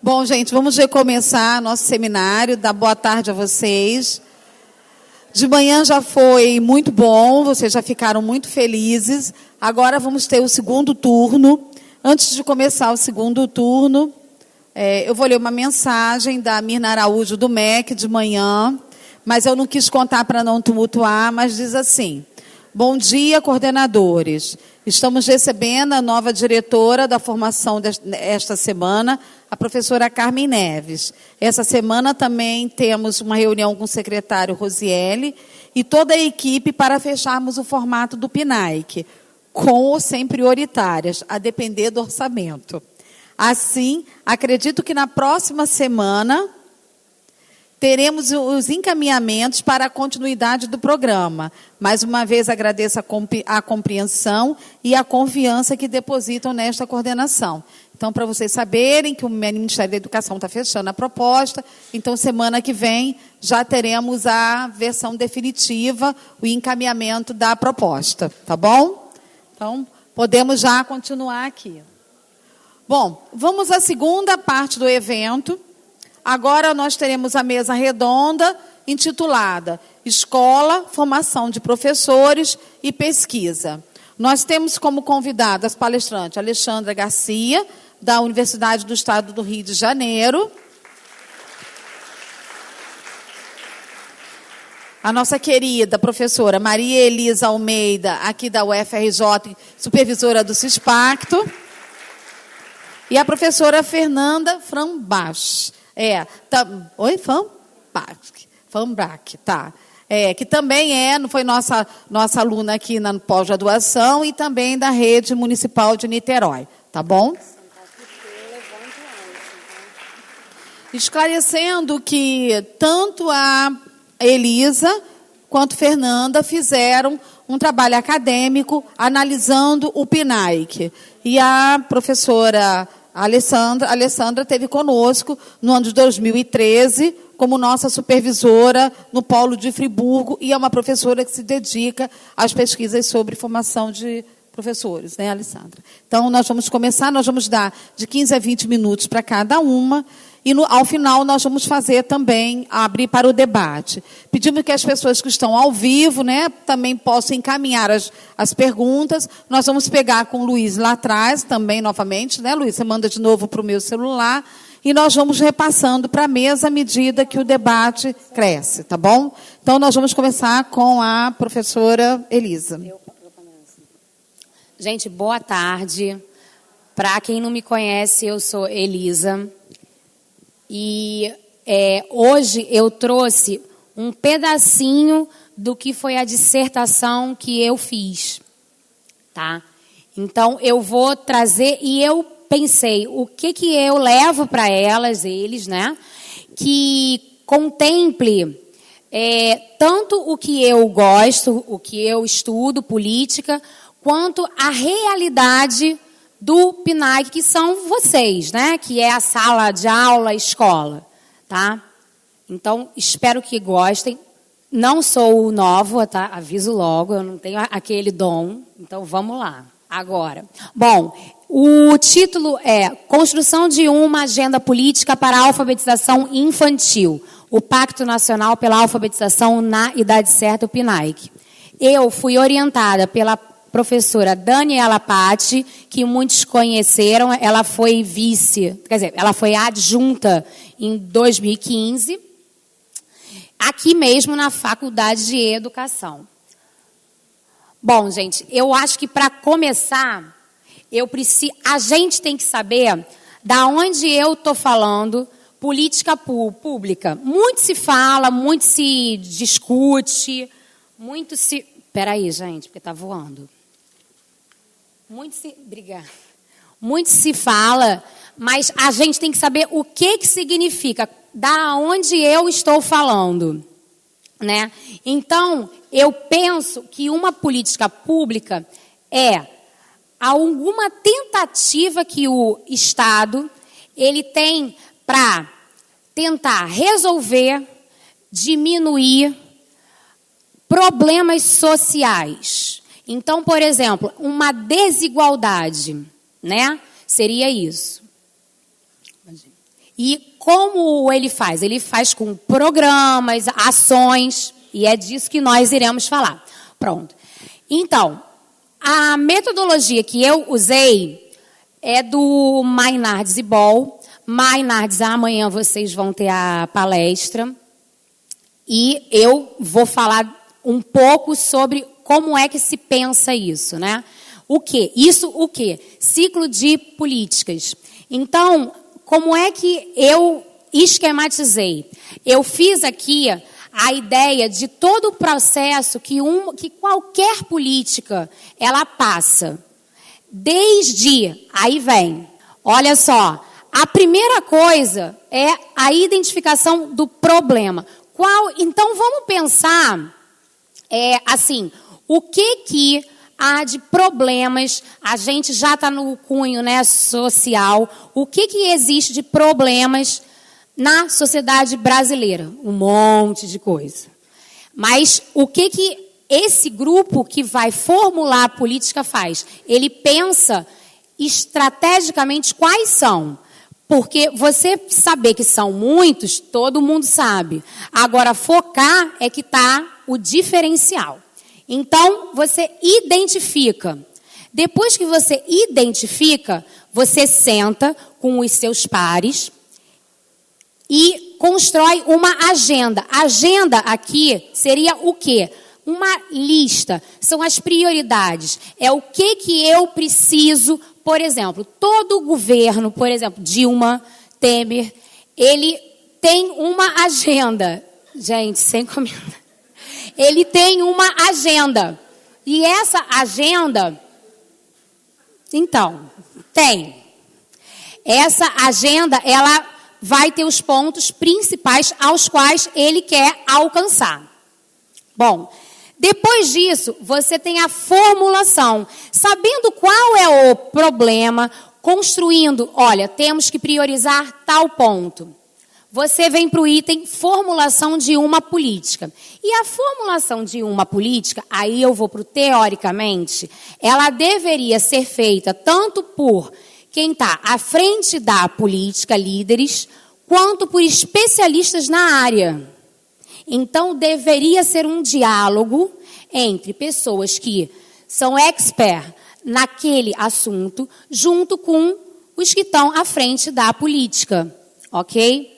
Bom, gente, vamos recomeçar nosso seminário. Dar boa tarde a vocês. De manhã já foi muito bom, vocês já ficaram muito felizes. Agora vamos ter o segundo turno. Antes de começar o segundo turno, eu vou ler uma mensagem da Mirna Araújo, do MEC, de manhã, mas eu não quis contar para não tumultuar, mas diz assim: bom dia, coordenadores. Estamos recebendo a nova diretora da formação esta semana, a professora Carmen Neves. Essa semana também temos uma reunião com o secretário Rosiele e toda a equipe para fecharmos o formato do PNAEC, com ou sem prioritárias, a depender do orçamento. Assim, acredito que na próxima semana teremos os encaminhamentos para a continuidade do programa. Mais uma vez, agradeço a compreensão e a confiança que depositam nesta coordenação. Então, para vocês saberem que o Ministério da Educação está fechando a proposta, então, semana que vem, já teremos a versão definitiva, o encaminhamento da proposta. Tá bom? Então, podemos já continuar aqui. Bom, vamos à segunda parte do evento. Agora nós teremos a mesa redonda intitulada Escola, Formação de Professores e Pesquisa. Nós temos como convidada as palestrantes Alexandra Garcia, da Universidade do Estado do Rio de Janeiro. A nossa querida professora Maria Elisa Almeida, aqui da UFRJ, supervisora do CISPACTO. E a professora Fernanda Frambach. Fambrach, tá. Que também foi nossa aluna aqui na pós-graduação e também da Rede Municipal de Niterói, tá bom? Esclarecendo que tanto a Elisa quanto a Fernanda fizeram um trabalho acadêmico analisando o PNAEC. E a professora A Alessandra esteve conosco no ano de 2013 como nossa supervisora no Polo de Friburgo e é uma professora que se dedica às pesquisas sobre formação de professores, né, Alessandra? Então, nós vamos começar, nós vamos dar de 15 a 20 minutos para cada uma e, ao final, nós vamos fazer também, abrir para o debate. Pedimos que as pessoas que estão ao vivo, né, também possam encaminhar as perguntas. Nós vamos pegar com o Luiz lá atrás, também, novamente, né, Luiz? Você manda de novo para o meu celular. E nós vamos repassando para a mesa à medida que o debate cresce, tá bom? Então, nós vamos começar com a professora Elisa. Gente, boa tarde. Para quem não me conhece, eu sou Elisa. E hoje eu trouxe um pedacinho do que foi a dissertação que eu fiz, tá? Então, eu vou trazer, e eu pensei, o que eu levo para eles, né? Que contemple tanto o que eu gosto, o que eu estudo, política, quanto a realidade do PNAEC, que são vocês, né? Que é a sala de aula, escola, tá? Então, espero que gostem. Não sou nova, tá? Aviso logo, eu não tenho aquele dom. Então, vamos lá. Agora. Bom, o título é Construção de uma Agenda Política para a Alfabetização Infantil. O Pacto Nacional pela Alfabetização na Idade Certa, o PNAEC. Eu fui orientada pela professora Daniela Patti, que muitos conheceram. Ela foi ela foi adjunta em 2015, aqui mesmo na Faculdade de Educação. Bom, gente, eu acho que para começar, a gente tem que saber da onde eu estou falando política pública. Muito se fala, muito se discute, muito se... Peraí, gente, porque está voando. Muito se fala, mas a gente tem que saber o que significa, da onde eu estou falando, né? Então, eu penso que uma política pública é alguma tentativa que o Estado ele tem para tentar resolver, diminuir problemas sociais. Então, por exemplo, uma desigualdade, né? Seria isso. E como ele faz? Ele faz com programas, ações, e é disso que nós iremos falar. Pronto. Então, a metodologia que eu usei é do Maynard Zibol. Maynard, amanhã vocês vão ter a palestra. E eu vou falar um pouco sobre como é que se pensa isso, né? O quê? Isso o quê? Ciclo de políticas. Então, como é que eu esquematizei? Eu fiz aqui a ideia de todo o processo que qualquer política ela passa. Desde, aí vem, olha só, a primeira coisa é a identificação do problema. Então, vamos pensar, assim, o que há de problemas, a gente já está no cunho, né, social, o que existe de problemas na sociedade brasileira? Um monte de coisa. Mas o que esse grupo que vai formular a política faz? Ele pensa estrategicamente quais são. Porque você saber que são muitos, todo mundo sabe. Agora, focar é que está o diferencial. Então, você identifica. Depois que você identifica, você senta com os seus pares e constrói uma agenda. Agenda aqui seria o quê? Uma lista. São as prioridades. É o que eu preciso. Por exemplo, todo o governo, por exemplo, Dilma, Temer, ele tem uma agenda. Gente, sem comentar. Ele tem uma agenda. E essa agenda, então, tem. Essa agenda, ela vai ter os pontos principais aos quais ele quer alcançar. Bom, depois disso, você tem a formulação. Sabendo qual é o problema, construindo, olha, temos que priorizar tal ponto. Você vem para o item formulação de uma política. E a formulação de uma política, aí eu vou para o teoricamente, ela deveria ser feita tanto por quem está à frente da política, líderes, quanto por especialistas na área. Então, deveria ser um diálogo entre pessoas que são expert naquele assunto, junto com os que estão à frente da política, ok?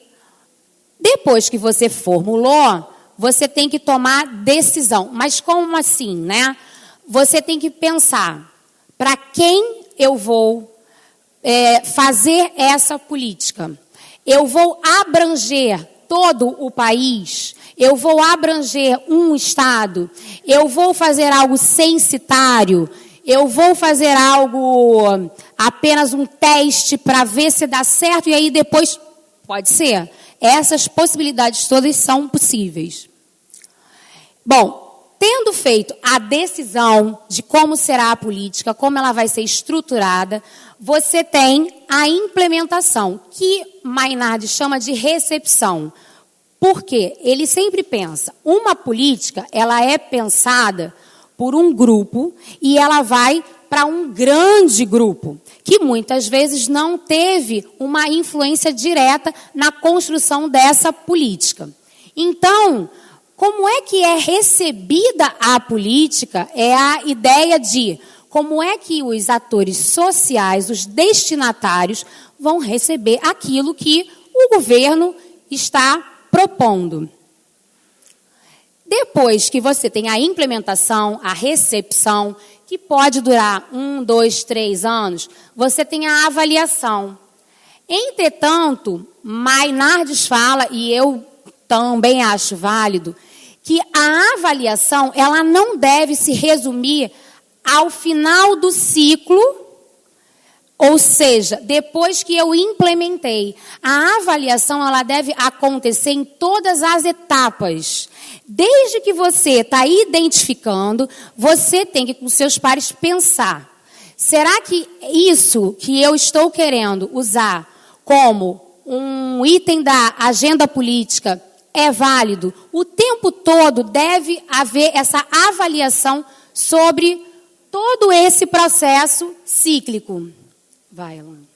Depois que você formulou, você tem que tomar decisão. Mas como assim, né? Você tem que pensar para quem eu vou fazer essa política. Eu vou abranger todo o país? Eu vou abranger um estado? Eu vou fazer algo censitário? Eu vou fazer algo, apenas um teste para ver se dá certo e aí depois, pode ser. Essas possibilidades todas são possíveis. Bom, tendo feito a decisão de como será a política, como ela vai ser estruturada, você tem a implementação, que Maynard chama de recepção. Por quê? Ele sempre pensa, uma política, ela é pensada por um grupo e ela vai para um grande grupo, que muitas vezes não teve uma influência direta na construção dessa política. Então, como é que é recebida a política? É a ideia de como é que os atores sociais, os destinatários, vão receber aquilo que o governo está propondo. Depois que você tem a implementação, a recepção, que pode durar 1, 2, 3 anos, você tem a avaliação. Entretanto, Maynard fala, e eu também acho válido, que a avaliação ela não deve se resumir ao final do ciclo, ou seja, depois que eu implementei. A avaliação ela deve acontecer em todas as etapas. Desde que você está identificando, você tem que, com seus pares, pensar. Será que isso que eu estou querendo usar como um item da agenda política é válido? O tempo todo deve haver essa avaliação sobre todo esse processo cíclico. Vai, Alana.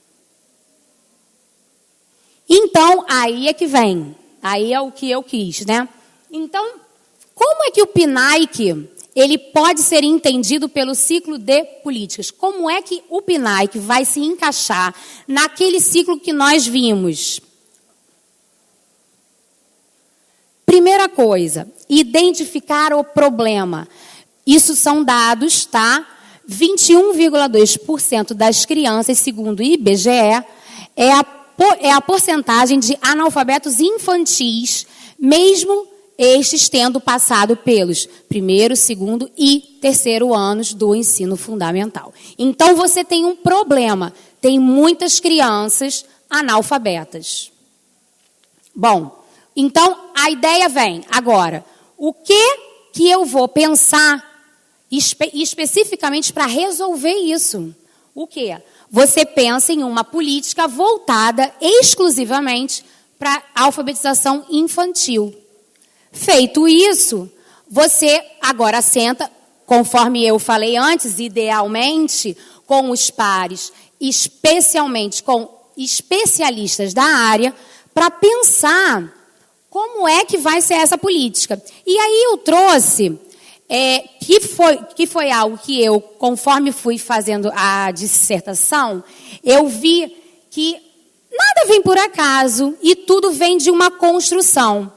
Então, aí é que vem. Aí é o que eu quis, né? Então, como é que o PNAEC, ele pode ser entendido pelo ciclo de políticas? Como é que o PNAEC vai se encaixar naquele ciclo que nós vimos? Primeira coisa, identificar o problema. Isso são dados, tá? 21,2% das crianças, segundo o IBGE, é a porcentagem de analfabetos infantis, mesmo estes tendo passado pelos primeiro, segundo e terceiro anos do ensino fundamental. Então, você tem um problema. Tem muitas crianças analfabetas. Bom, então, a ideia vem agora. O que eu vou pensar especificamente para resolver isso? O quê? Você pensa em uma política voltada exclusivamente para a alfabetização infantil. Feito isso, você agora senta, conforme eu falei antes, idealmente, com os pares, especialmente com especialistas da área, para pensar como é que vai ser essa política. E aí eu trouxe, que foi algo que eu, conforme fui fazendo a dissertação, eu vi que nada vem por acaso e tudo vem de uma construção.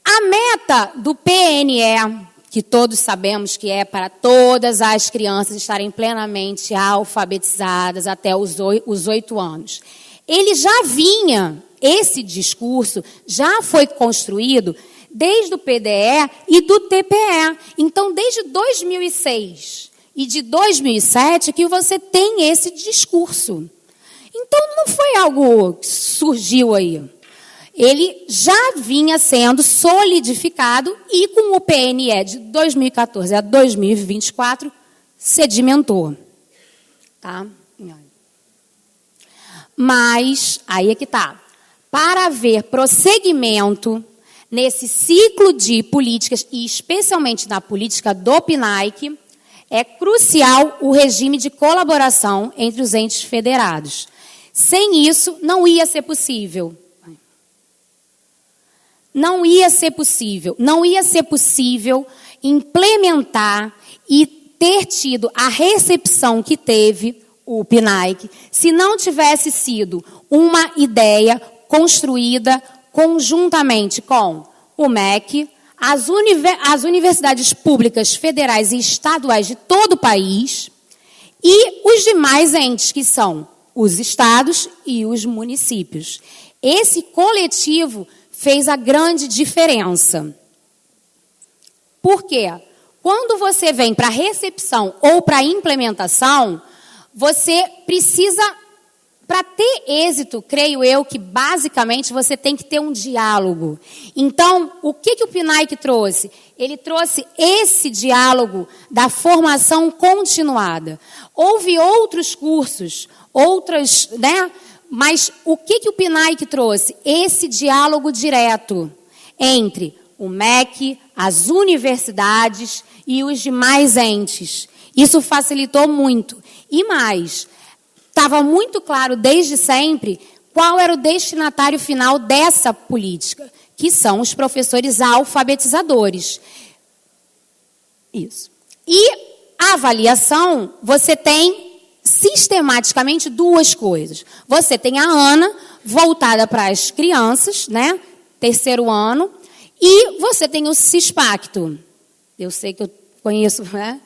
A meta do PNE, que todos sabemos que é para todas as crianças estarem plenamente alfabetizadas até os 8 anos, ele já vinha, esse discurso já foi construído desde o PDE e do TPE. Então, desde 2006 e de 2007 que você tem esse discurso. Então, não foi algo que surgiu aí. Ele já vinha sendo solidificado e com o PNE de 2014 a 2024 sedimentou. Tá? Mas, aí é que está. Para haver prosseguimento nesse ciclo de políticas, e especialmente na política do PNAEC, é crucial o regime de colaboração entre os entes federados. Sem isso, não ia ser possível. Não ia ser possível implementar e ter tido a recepção que teve o PNAEC se não tivesse sido uma ideia construída conjuntamente com o MEC, as universidades públicas federais e estaduais de todo o país e os demais entes, que são os estados e os municípios. Esse coletivo fez a grande diferença. Por quê? Quando você vem para a recepção ou para a implementação, você precisa, para ter êxito, creio eu, que basicamente você tem que ter um diálogo. Então, o que o PNAEC trouxe? Ele trouxe esse diálogo da formação continuada. Houve outros cursos, outras, né? Mas o que o PNAEC trouxe? Esse diálogo direto entre o MEC, as universidades e os demais entes. Isso facilitou muito. E mais, estava muito claro desde sempre qual era o destinatário final dessa política, que são os professores alfabetizadores. Isso. E a avaliação, você tem sistematicamente duas coisas. Você tem a ANA, voltada para as crianças, né? Terceiro ano, e você tem o CISPACTO. Eu sei que eu conheço, né?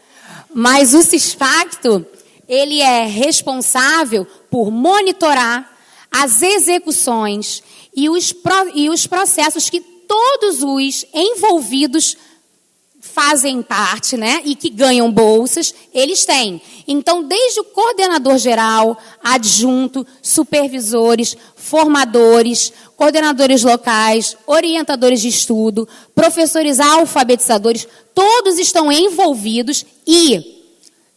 Mas o CISPACTO, ele é responsável por monitorar as execuções e os processos que todos os envolvidos fazem parte, né, e que ganham bolsas, eles têm. Então, desde o coordenador geral, adjunto, supervisores, formadores, coordenadores locais, orientadores de estudo, professores alfabetizadores, todos estão envolvidos e,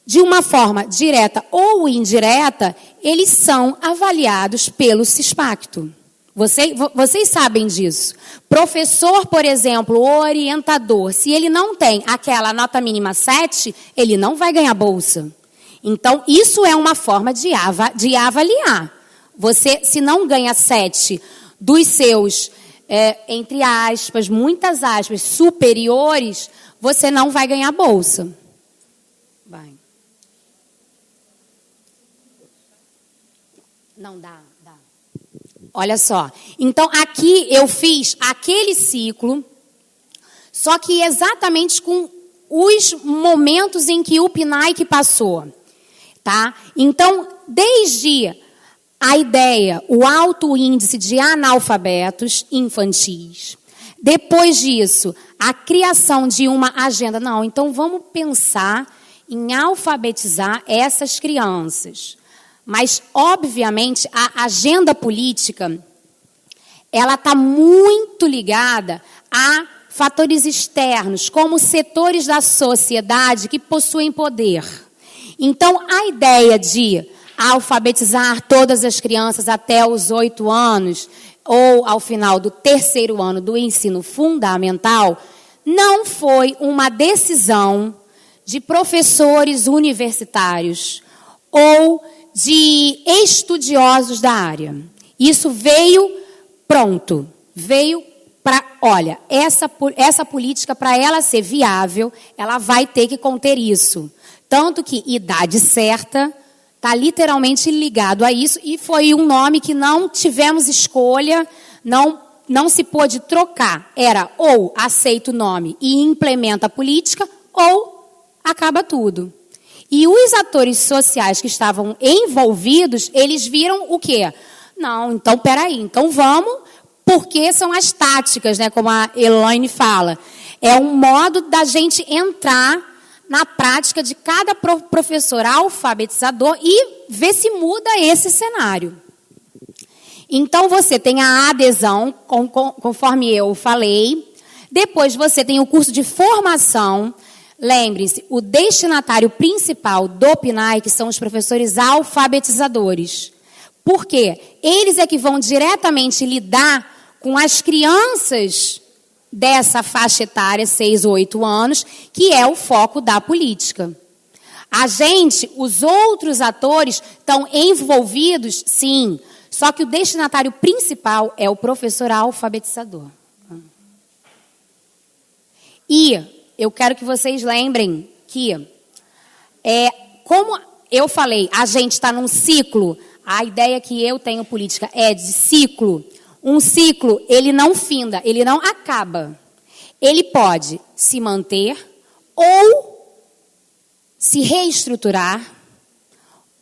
de uma forma direta ou indireta, eles são avaliados pelo CISPACTO. Vocês sabem disso. Professor, por exemplo, orientador, se ele não tem aquela nota mínima 7, ele não vai ganhar bolsa. Então, isso é uma forma de avaliar. Você, se não ganha 7 dos seus, entre aspas, muitas aspas, superiores, você não vai ganhar bolsa. Vai. Não dá. Olha só. Então, aqui eu fiz aquele ciclo, só que exatamente com os momentos em que o PNAEC passou. Tá? Então, desde a ideia, o alto índice de analfabetos infantis. Depois disso, a criação de uma agenda. Não, então vamos pensar em alfabetizar essas crianças. Mas, obviamente, a agenda política, ela está muito ligada a fatores externos, como setores da sociedade que possuem poder. Então, a ideia de alfabetizar todas as crianças até os 8 anos, ou ao final do 3º ano do ensino fundamental, não foi uma decisão de professores universitários ou de estudiosos da área. Isso veio pronto, veio para, olha, essa política, para ela ser viável, ela vai ter que conter isso. Tanto que idade certa está literalmente ligado a isso, e foi um nome que não tivemos escolha, não se pôde trocar. Era ou aceita o nome e implementa a política, ou acaba tudo. E os atores sociais que estavam envolvidos, eles viram o quê? Não, então, peraí, então vamos, porque são as táticas, né, como a Elaine fala. É um modo da gente entrar na prática de cada professor alfabetizador e ver se muda esse cenário. Então, você tem a adesão, conforme eu falei. Depois, você tem o curso de formação. Lembre-se, o destinatário principal do PNAEC são os professores alfabetizadores. Por quê? Eles é que vão diretamente lidar com as crianças dessa faixa etária, 6 ou 8 anos, que é o foco da política. A gente, os outros atores, estão envolvidos, sim, só que o destinatário principal é o professor alfabetizador. E eu quero que vocês lembrem que, como eu falei, a gente está num ciclo, a ideia que eu tenho política é de ciclo. Um ciclo, ele não finda, ele não acaba. Ele pode se manter ou se reestruturar,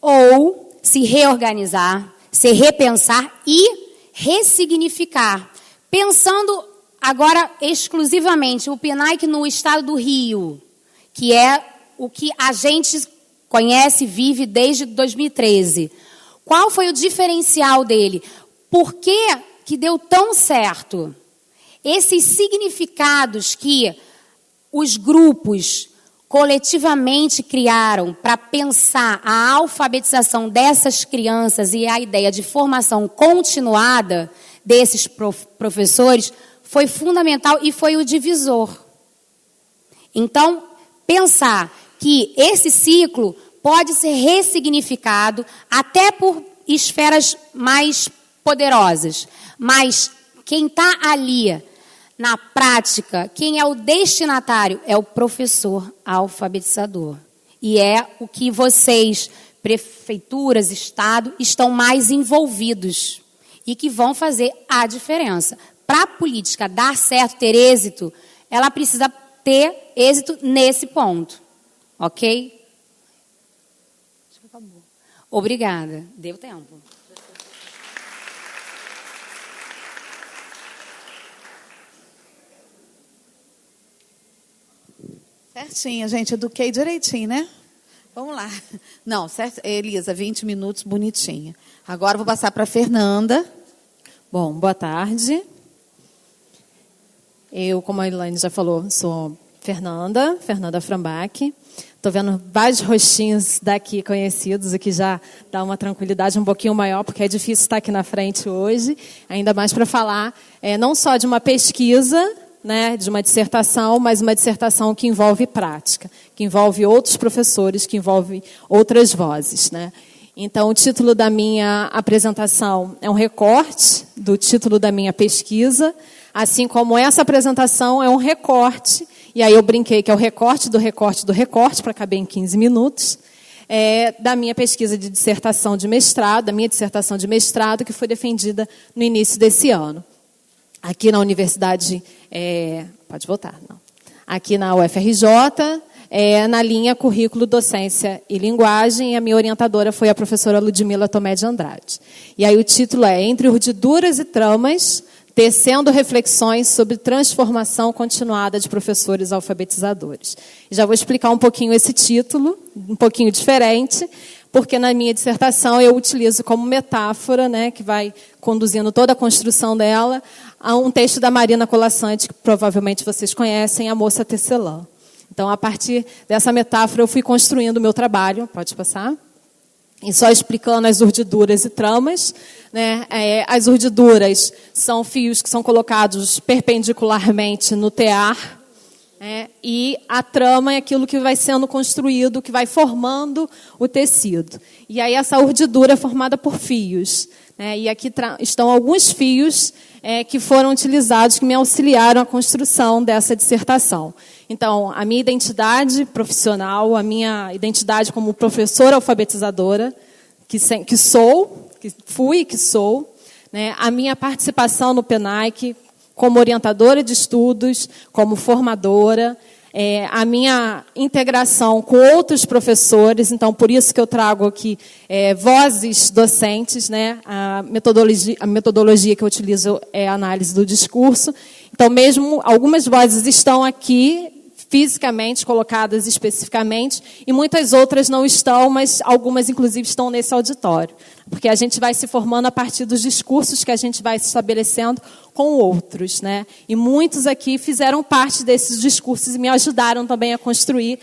ou se reorganizar, se repensar e ressignificar. Pensando agora exclusivamente o PNAEC no estado do Rio, que é o que a gente conhece e vive desde 2013. Qual foi o diferencial dele? Por que deu tão certo? Esses significados que os grupos coletivamente criaram para pensar a alfabetização dessas crianças e a ideia de formação continuada desses professores foi fundamental e foi o divisor. Então, pensar que esse ciclo pode ser ressignificado até por esferas mais poderosas, mas quem está ali na prática, quem é o destinatário é o professor alfabetizador. E é o que vocês, prefeituras, Estado, estão mais envolvidos e que vão fazer a diferença. Para a política dar certo, ter êxito, ela precisa ter êxito nesse ponto. Ok? Obrigada. Deu tempo. Certinho, gente. Eduquei direitinho, né? Vamos lá. Não, certo, Elisa, 20 minutos, bonitinha. Agora eu vou passar para a Fernanda. Bom, boa tarde. Eu, como a Elaine já falou, sou Fernanda Frambach. Estou vendo vários rostinhos daqui conhecidos, o que já dá uma tranquilidade um pouquinho maior, porque é difícil estar aqui na frente hoje, ainda mais para falar não só de uma pesquisa, né, de uma dissertação, mas uma dissertação que envolve prática, que envolve outros professores, que envolve outras vozes, né? Então, o título da minha apresentação é um recorte do título da minha pesquisa, assim como essa apresentação é um recorte, e aí eu brinquei que é o recorte do recorte do recorte, para caber em 15 minutos, da minha pesquisa de dissertação de mestrado, da minha dissertação de mestrado, que foi defendida no início desse ano. Aqui na Universidade... pode voltar, não. Aqui na UFRJ... na linha Currículo, Docência e Linguagem, e a minha orientadora foi a professora Ludmila Tomé de Andrade. E aí o título é Entre Urdiduras e Tramas, tecendo reflexões sobre transformação continuada de professores alfabetizadores. E já vou explicar um pouquinho esse título, um pouquinho diferente, porque na minha dissertação eu utilizo como metáfora, né, que vai conduzindo toda a construção dela, a um texto da Marina Colasanti, que provavelmente vocês conhecem, A Moça Tecelã. Então, a partir dessa metáfora, eu fui construindo o meu trabalho. Pode passar? E só explicando as urdiduras e tramas. Né? As urdiduras são fios que são colocados perpendicularmente no tear. E a trama é aquilo que vai sendo construído, que vai formando o tecido. E aí, essa urdidura é formada por fios. E aqui estão alguns fios que foram utilizados, que me auxiliaram a construção dessa dissertação. Então, a minha identidade profissional, a minha identidade como professora alfabetizadora, que fui e que sou, né? A minha participação no PENAIC como orientadora de estudos, como formadora, a minha integração com outros professores, então, por isso que eu trago aqui vozes docentes, né? A metodologia que eu utilizo é a análise do discurso. Então, mesmo algumas vozes estão aqui, fisicamente colocadas especificamente, e muitas outras não estão, mas algumas, inclusive, estão nesse auditório. Porque a gente vai se formando a partir dos discursos que a gente vai se estabelecendo com outros. Né? E muitos aqui fizeram parte desses discursos e me ajudaram também a construir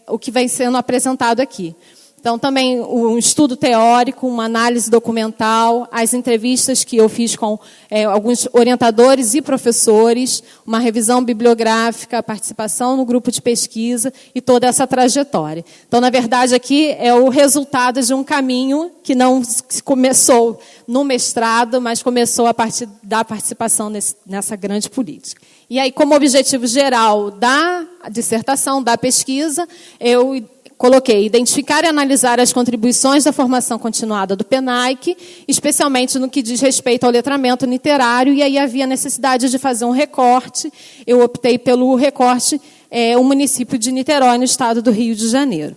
o que vem sendo apresentado aqui. Então, também um estudo teórico, uma análise documental, as entrevistas que eu fiz com alguns orientadores e professores, uma revisão bibliográfica, a participação no grupo de pesquisa e toda essa trajetória. Então, na verdade, aqui é o resultado de um caminho que não começou no mestrado, mas começou a partir da participação nessa grande política. E aí, como objetivo geral da dissertação, da pesquisa, eu coloquei identificar e analisar as contribuições da formação continuada do PENAIC, especialmente no que diz respeito ao letramento literário, e aí havia necessidade de fazer um recorte. Eu optei pelo recorte o município de Niterói, no estado do Rio de Janeiro.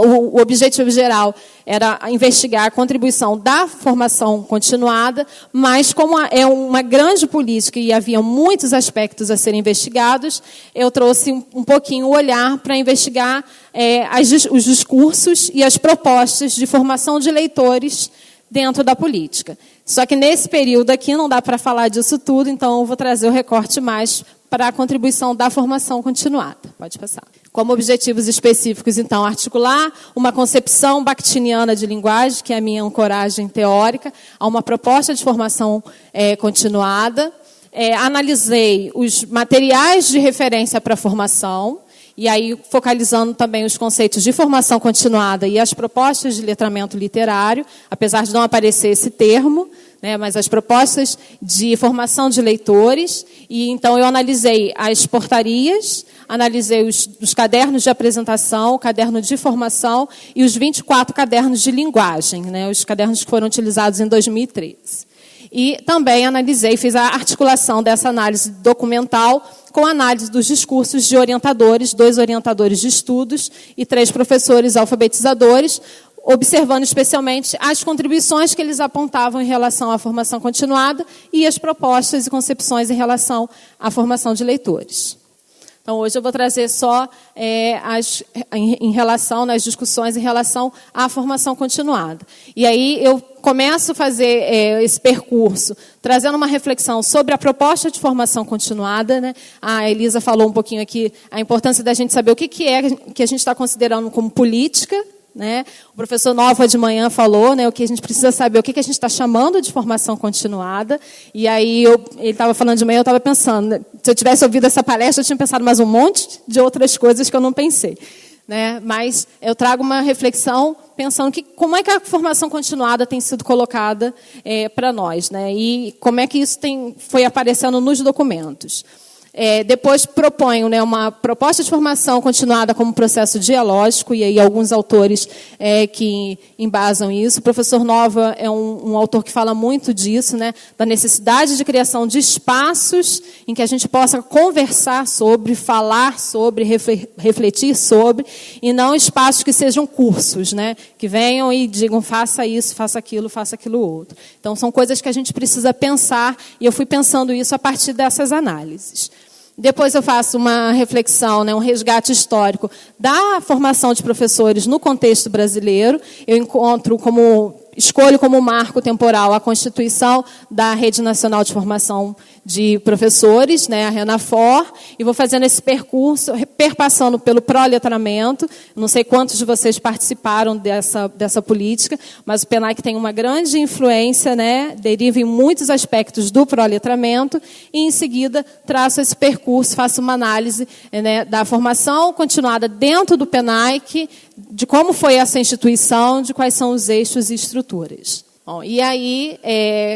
O objetivo geral era investigar a contribuição da formação continuada, mas como é uma grande política e havia muitos aspectos a serem investigados, eu trouxe um pouquinho o olhar para investigar os discursos e as propostas de formação de leitores dentro da política. Só que nesse período aqui não dá para falar disso tudo, então eu vou trazer o recorte mais para a contribuição da formação continuada. Pode passar. Como objetivos específicos, então, articular uma concepção bakhtiniana de linguagem, que é a minha ancoragem teórica, a uma proposta de formação continuada. Analisei os materiais de referência para a formação, e aí focalizando também os conceitos de formação continuada e as propostas de letramento literário, apesar de não aparecer esse termo, né, mas as propostas de formação de leitores. E então eu analisei as portarias, analisei os cadernos de apresentação, o caderno de formação e os 24 cadernos de linguagem, né, os cadernos que foram utilizados em 2013. E também analisei, fiz a articulação dessa análise documental com a análise dos discursos de orientadores, 2 orientadores de estudos e 3 professores alfabetizadores, observando especialmente as contribuições que eles apontavam em relação à formação continuada e as propostas e concepções em relação à formação de leitores. Então, hoje eu vou trazer só em relação, nas discussões em relação à formação continuada. E aí eu começo a fazer esse percurso, trazendo uma reflexão sobre a proposta de formação continuada. Né? A Elisa falou um pouquinho aqui a importância da gente saber o que é que a gente está considerando como política. Né? O professor Nova de manhã falou, né, o que a gente precisa saber, o que a gente está chamando de formação continuada. E aí ele estava falando de manhã, eu estava pensando, se eu tivesse ouvido essa palestra, eu tinha pensado mais um monte de outras coisas que eu não pensei. Né? Mas eu trago uma reflexão pensando como é que a formação continuada tem sido colocada para nós, né? E como é que isso foi aparecendo nos documentos. Depois proponho, né, uma proposta de formação continuada como processo dialógico, e aí alguns autores que embasam isso. O professor Nova é um autor que fala muito disso, né, da necessidade de criação de espaços em que a gente possa conversar sobre, falar sobre, refletir sobre, e não espaços que sejam cursos, né, que venham e digam faça isso, faça aquilo outro. Então, são coisas que a gente precisa pensar, e eu fui pensando isso a partir dessas análises. Depois eu faço uma reflexão, né, um resgate histórico da formação de professores no contexto brasileiro. Eu escolho como marco temporal a Constituição da Rede Nacional de Formação de Professores, né, a RENAFOR, e vou fazendo esse percurso, perpassando pelo proletramento. Não sei quantos de vocês participaram dessa política, mas o PENAC tem uma grande influência, né, deriva em muitos aspectos do proletramento, e em seguida traço esse percurso, faço uma análise, né, da formação continuada dentro do PENAC, de como foi essa instituição, de quais são os eixos e estruturas. Bom, e aí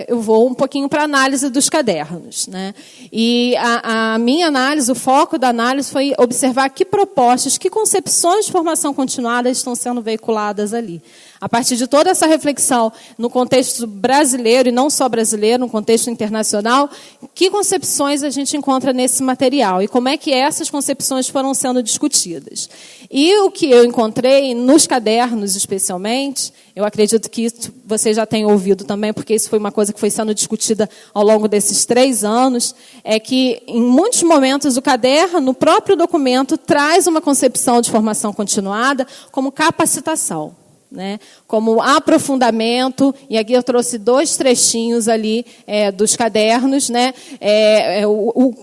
eu vou um pouquinho para a análise dos cadernos, né? E a minha análise, o foco da análise foi observar que propostas, que concepções de formação continuada estão sendo veiculadas ali. A partir de toda essa reflexão no contexto brasileiro, e não só brasileiro, no contexto internacional, que concepções a gente encontra nesse material e como é que essas concepções foram sendo discutidas. E o que eu encontrei nos cadernos, especialmente, eu acredito que isso vocês já têm ouvido também, porque isso foi uma coisa que foi sendo discutida ao longo desses 3 anos, é que, em muitos momentos, o caderno, o próprio documento, traz uma concepção de formação continuada como capacitação, né, como aprofundamento, e aqui eu trouxe 2 trechinhos ali dos cadernos, né,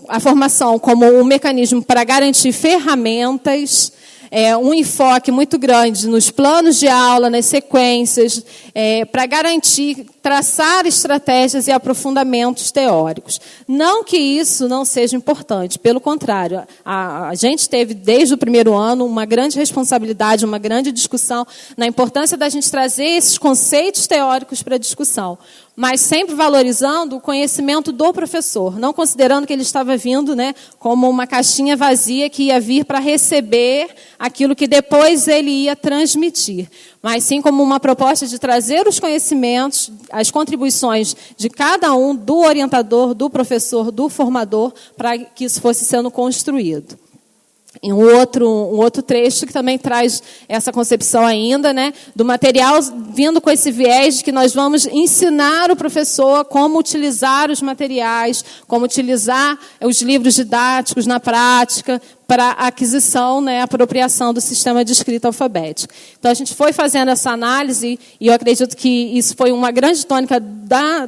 a formação como um mecanismo para garantir ferramentas, um enfoque muito grande nos planos de aula, nas sequências, para garantir, traçar estratégias e aprofundamentos teóricos. Não que isso não seja importante, pelo contrário, a gente teve, desde o primeiro ano, uma grande responsabilidade, uma grande discussão na importância da gente trazer esses conceitos teóricos para a discussão, mas sempre valorizando o conhecimento do professor, não considerando que ele estava vindo, né, como uma caixinha vazia que ia vir para receber aquilo que depois ele ia transmitir, mas sim como uma proposta de trazer os conhecimentos, as contribuições de cada um, do orientador, do professor, do formador, para que isso fosse sendo construído. E um outro trecho que também traz essa concepção ainda, né, do material vindo com esse viés de que nós vamos ensinar o professor como utilizar os materiais, como utilizar os livros didáticos na prática, para a aquisição, né, apropriação do sistema de escrita alfabética. Então, a gente foi fazendo essa análise, e eu acredito que isso foi uma grande tônica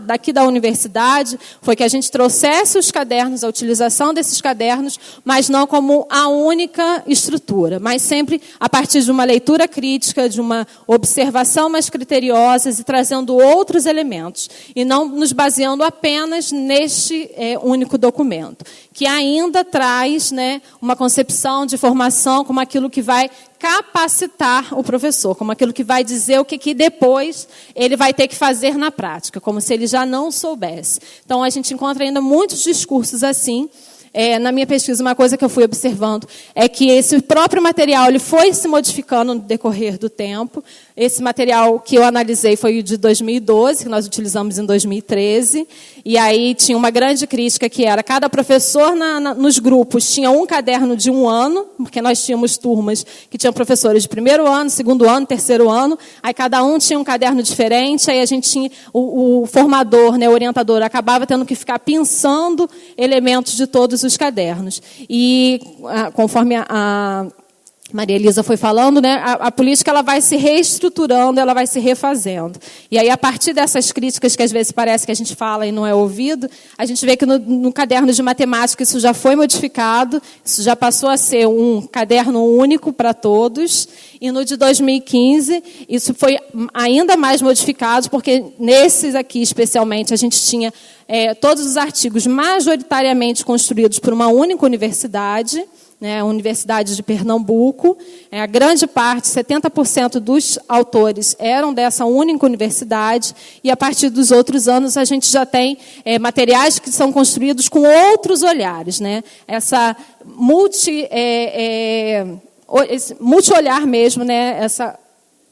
daqui da universidade, foi que a gente trouxesse os cadernos, a utilização desses cadernos, mas não como a única estrutura, mas sempre a partir de uma leitura crítica, de uma observação mais criteriosa e trazendo outros elementos, e não nos baseando apenas neste único documento, que ainda traz, né, uma concepção de formação como aquilo que vai capacitar o professor, como aquilo que vai dizer o que depois ele vai ter que fazer na prática, como se ele já não soubesse. Então, a gente encontra ainda muitos discursos assim. Na minha pesquisa, uma coisa que eu fui observando é que esse próprio material ele foi se modificando no decorrer do tempo. Esse material que eu analisei foi o de 2012, que nós utilizamos em 2013. E aí tinha uma grande crítica que era cada professor nos grupos tinha um caderno de 1 ano, porque nós tínhamos turmas que tinham professores de 1º ano, 2º ano, 3º ano. Aí cada um tinha um caderno diferente. Aí a gente tinha o formador, né, o orientador, acabava tendo que ficar pensando elementos de todos os cadernos. E conforme a Maria Elisa foi falando, né, a política ela vai se reestruturando, ela vai se refazendo. E aí, a partir dessas críticas que às vezes parece que a gente fala e não é ouvido, a gente vê que no caderno de matemática isso já foi modificado, isso já passou a ser um caderno único para todos, e no de 2015 isso foi ainda mais modificado, porque nesses aqui especialmente a gente tinha todos os artigos majoritariamente construídos por uma única universidade, né, a Universidade de Pernambuco. A grande parte, 70% dos autores eram dessa única universidade, e a partir dos outros anos a gente já tem materiais que são construídos com outros olhares, né? Essa multi-olhar mesmo, né?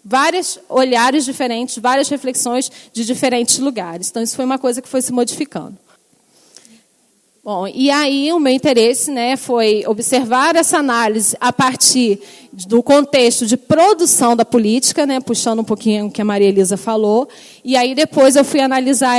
Vários olhares diferentes, várias reflexões de diferentes lugares. Então, isso foi uma coisa que foi se modificando. Bom, e aí o meu interesse, né, foi observar essa análise a partir do contexto de produção da política, né, puxando um pouquinho o que a Maria Elisa falou, e aí depois eu fui analisar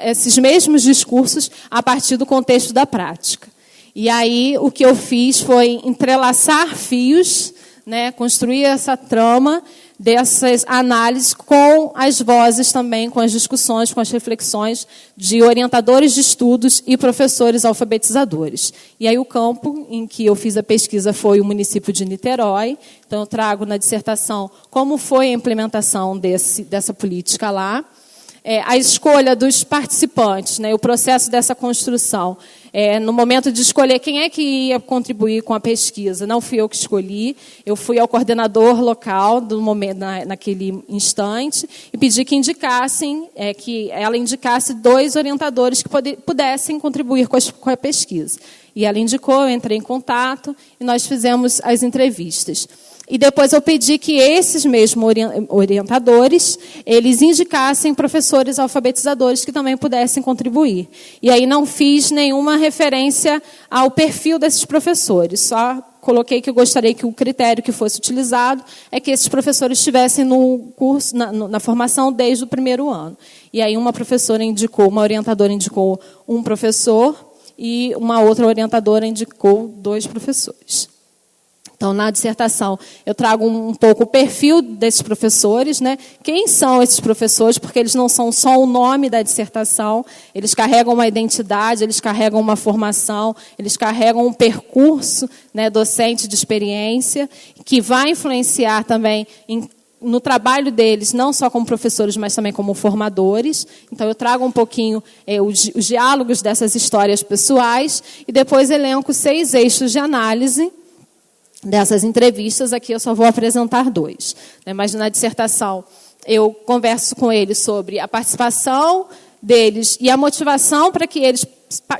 esses mesmos discursos a partir do contexto da prática. E aí o que eu fiz foi entrelaçar fios, né, construir essa trama dessas análises com as vozes também, com as discussões, com as reflexões de orientadores de estudos e professores alfabetizadores. E aí o campo em que eu fiz a pesquisa foi o município de Niterói. Então eu trago na dissertação como foi a implementação dessa política lá. A escolha dos participantes, né, o processo dessa construção. No momento de escolher quem é que ia contribuir com a pesquisa, não fui eu que escolhi, eu fui ao coordenador local do momento, naquele instante, e pedi que indicassem, que ela indicasse 2 orientadores que pudessem contribuir com a pesquisa. E ela indicou, eu entrei em contato e nós fizemos as entrevistas. E depois eu pedi que esses mesmos orientadores, eles indicassem professores alfabetizadores que também pudessem contribuir. E aí não fiz nenhuma referência ao perfil desses professores, só coloquei que eu gostaria que o critério que fosse utilizado é que esses professores estivessem no curso, na formação desde o primeiro ano. E aí uma orientadora indicou um professor e uma outra orientadora indicou 2 professores. Então, na dissertação, eu trago um pouco o perfil desses professores, né? Quem são esses professores? Porque eles não são só o nome da dissertação, eles carregam uma identidade, eles carregam uma formação, eles carregam um percurso, né, docente de experiência, que vai influenciar também no trabalho deles, não só como professores, mas também como formadores. Então, eu trago um pouquinho os diálogos dessas histórias pessoais e depois elenco 6 eixos de análise dessas entrevistas. Aqui eu só vou apresentar 2. Mas na dissertação eu converso com eles sobre a participação deles e a motivação para que eles